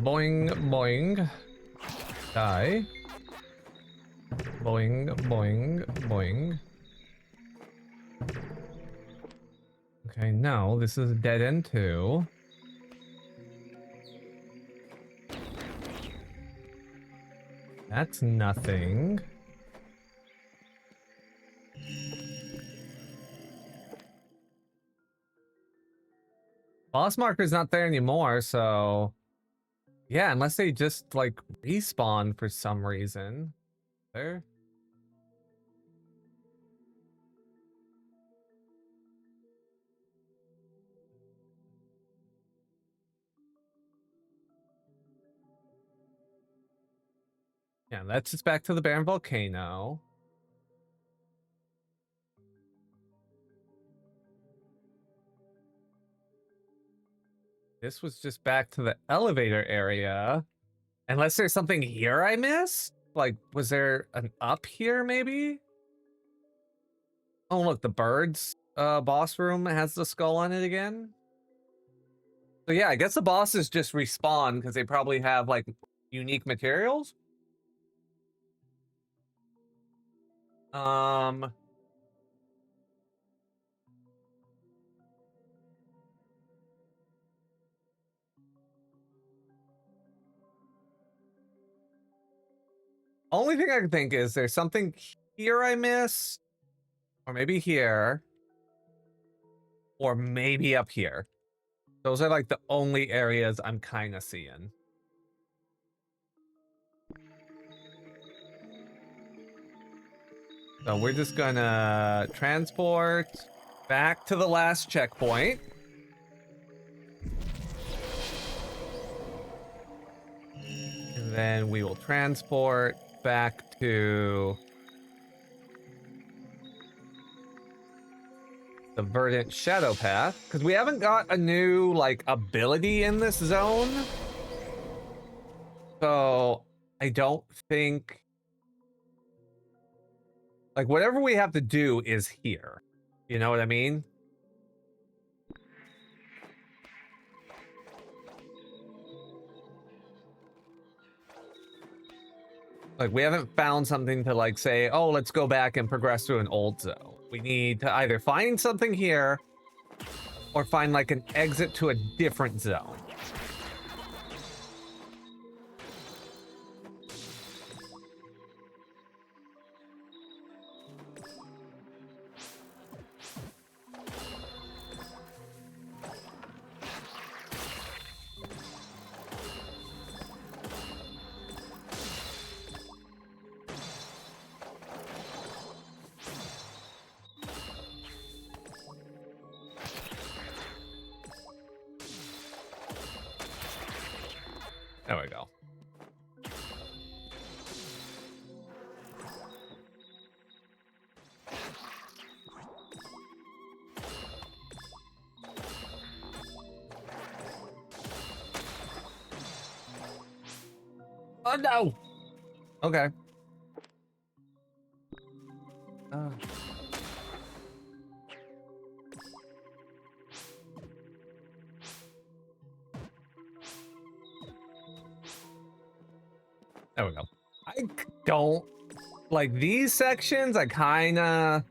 Boing, boing. Die. Boing, boing, boing. Okay, no, this is a dead end too. That's nothing. Boss marker's not there anymore, so... Yeah, unless they just, like, respawn for some reason. There? Yeah, that's just back to the barren volcano. This was just back to the elevator area. Unless there's something here I missed? Like, was there an up here, maybe? Oh, look, the birds boss room has the skull on it again. So yeah, I guess the bosses just respawn because they probably have, like, unique materials. Only thing I can think is there's something here I missed, or maybe here, or maybe up here. Those are like the only areas I'm kind of seeing. So we're just gonna transport back to the last checkpoint. And then we will transport back to the Verdant Shadow Path, because we haven't got a new, like, ability in this zone. So I don't think... Like, whatever we have to do is here. You know what I mean? Like, we haven't found something to, like, say, oh, let's go back and progress through an old zone. We need to either find something here or find, like, an exit to a different zone. Oh no. Okay. There we go. I don't like these sections. I kind of,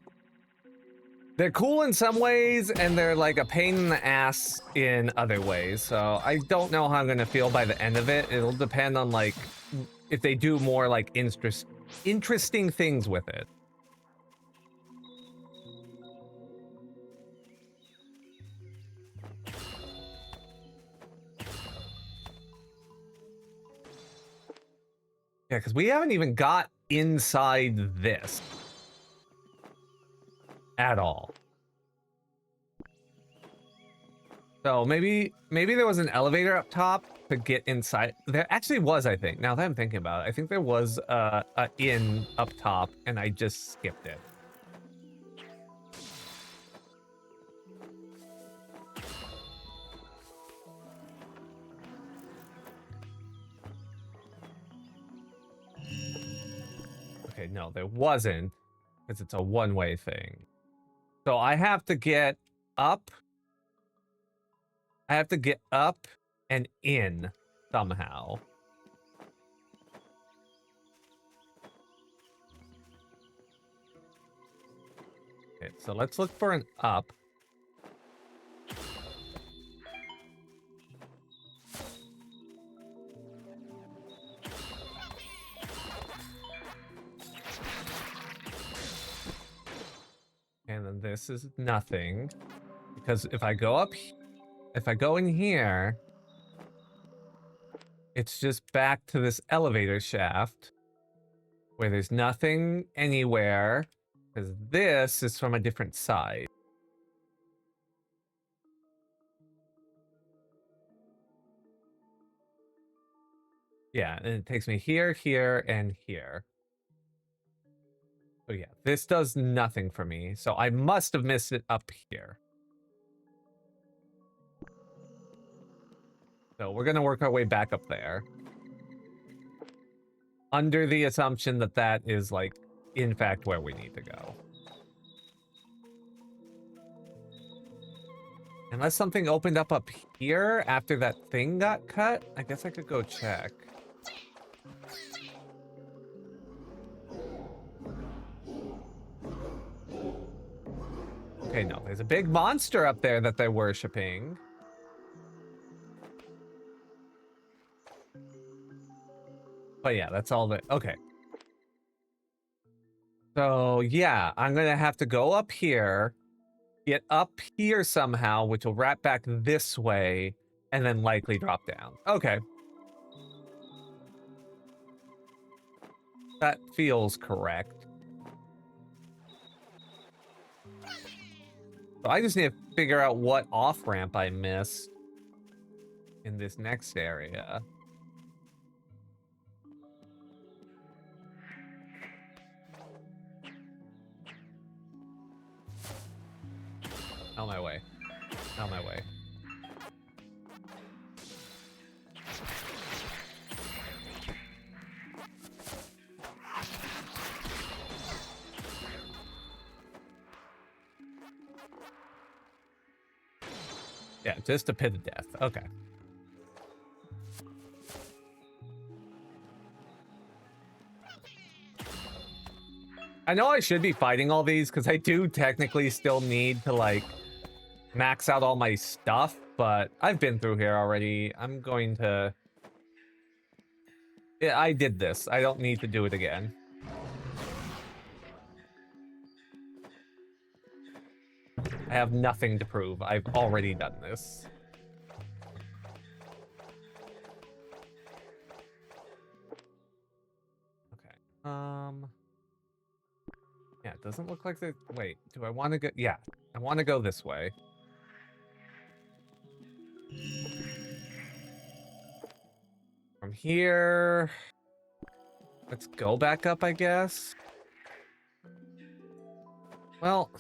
they're cool in some ways and they're like a pain in the ass in other ways. So I don't know how I'm gonna feel by the end of it. It'll depend on like if they do more like interesting things with it. Yeah, because we haven't even got inside this at all. So maybe there was an elevator up top to get inside. There actually was, I think. Now that I'm thinking about it, I think there was a inn up top, and I just skipped it. Okay, no, there wasn't, because it's a one-way thing. So I have to get up. I have to get up and in somehow. Okay, so let's look for an up. And then this is nothing. Because if I go up, if I go in here, it's just back to this elevator shaft where there's nothing anywhere, because this is from a different side. Yeah, and it takes me here, here, and here. So yeah, this does nothing for me. So I must have missed it up here. So we're going to work our way back up there. Under the assumption that that is, like, in fact, where we need to go. Unless something opened up here after that thing got cut, I guess I could go check. Okay, no, there's a big monster up there that they're worshipping. But yeah, that's all that. Okay. So yeah, I'm gonna have to go up here, get up here somehow, which will wrap back this way, and then likely drop down. Okay. That feels correct. So I just need to figure out what off-ramp I missed in this next area. On my way. On my way. Yeah, just a pit of death. Okay. I know I should be fighting all these because I do technically still need to, like, max out all my stuff, but I've been through here already. I'm going to... Yeah, I did this. I don't need to do it again. I have nothing to prove. I've already done this. Okay. Yeah, it doesn't look like the... Wait, do I want to go... Yeah, I want to go this way. From here... Let's go back up, I guess. Well...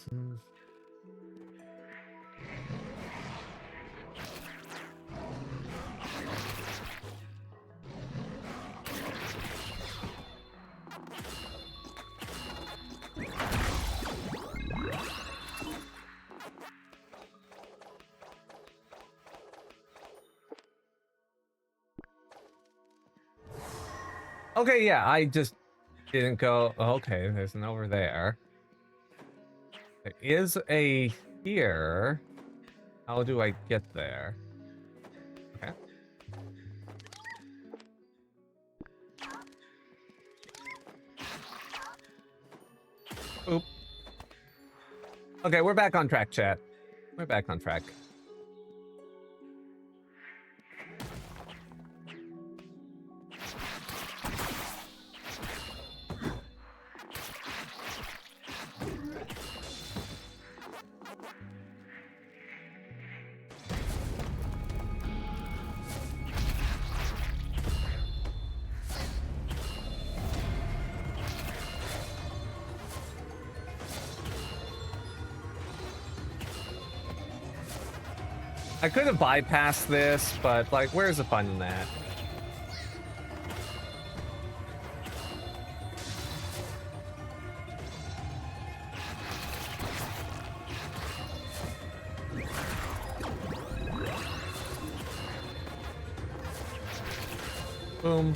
Okay, yeah, I just didn't go. Okay, there's an over there. There is a here. How do I get there? Okay. Oop. Okay, we're back on track, chat. We're back on track. I could have bypassed this, but like, where's the fun in that? Boom.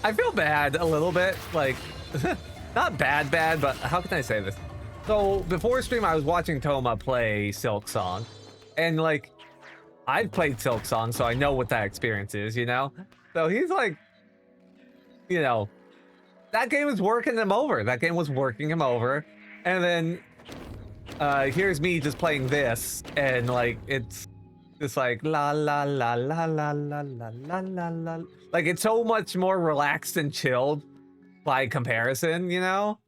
I feel bad a little bit, like, not bad, but how can I say this? So before stream, I was watching Toma play Silk Song, and like, I've played Silk Song, so I know what that experience is, you know? So he's like, you know, that game was working him over. That game was working him over. And then here's me just playing this, and like, it's like la la la la la la la la la la. Like, it's so much more relaxed and chilled by comparison, you know?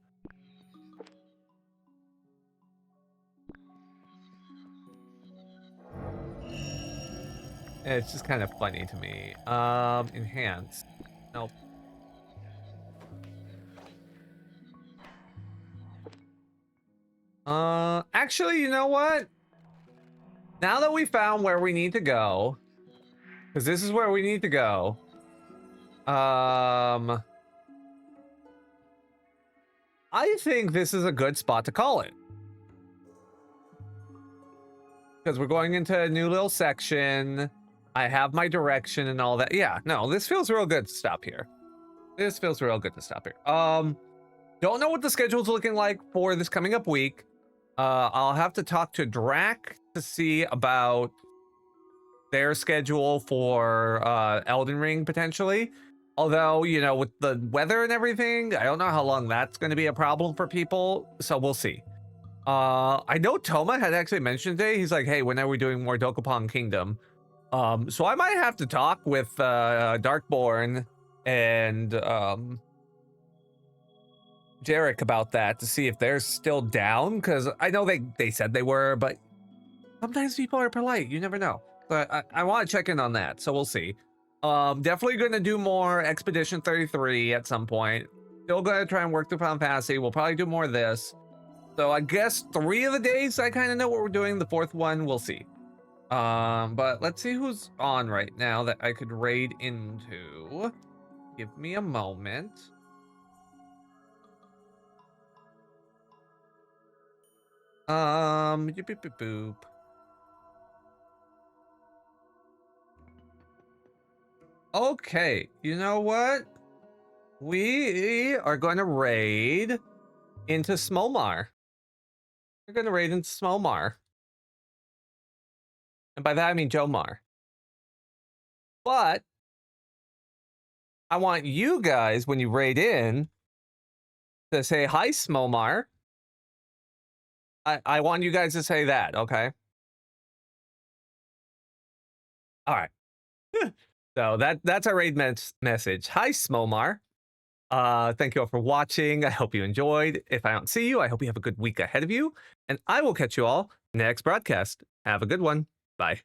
It's just kind of funny to me. Enhance. Nope. Actually, you know what? Now that we found where we need to go, because this is where we need to go. I think this is a good spot to call it. Because we're going into a new little section. I have my direction and all that. Yeah, no, this feels real good to stop here. This feels real good to stop here. Don't know what the schedule's looking like for this coming up week. I'll have to talk to Drac to see about their schedule for Elden Ring potentially. Although, you know, with the weather and everything, I don't know how long that's going to be a problem for people. So we'll see. I know Toma had actually mentioned today, he's like, hey, when are we doing more Dokapon Kingdom? So I might have to talk with Darkborn and Jarek about that to see if they're still down, because I know they said they were, but sometimes people are polite, you never know. But I want to check in on that, so we'll see. Definitely going to do more Expedition 33 at some point. Still going to try and work through Final Fantasy. We'll probably do more of this. So I guess 3 of the days I kind of know what we're doing. The 4th one, we'll see. But let's see who's on right now that I could raid into. Give me a moment. Boop, boop, boop, boop. Okay, you know what? We are going to raid into Smolmar. We're going to raid into Smolmar. And by that, I mean Jomar. But I want you guys, when you raid in, to say, hi, Smolmar. I want you guys to say that, okay? All right. So that's our raid message. Hi, Smolmar. Thank you all for watching. I hope you enjoyed. If I don't see you, I hope you have a good week ahead of you. And I will catch you all next broadcast. Have a good one. Bye.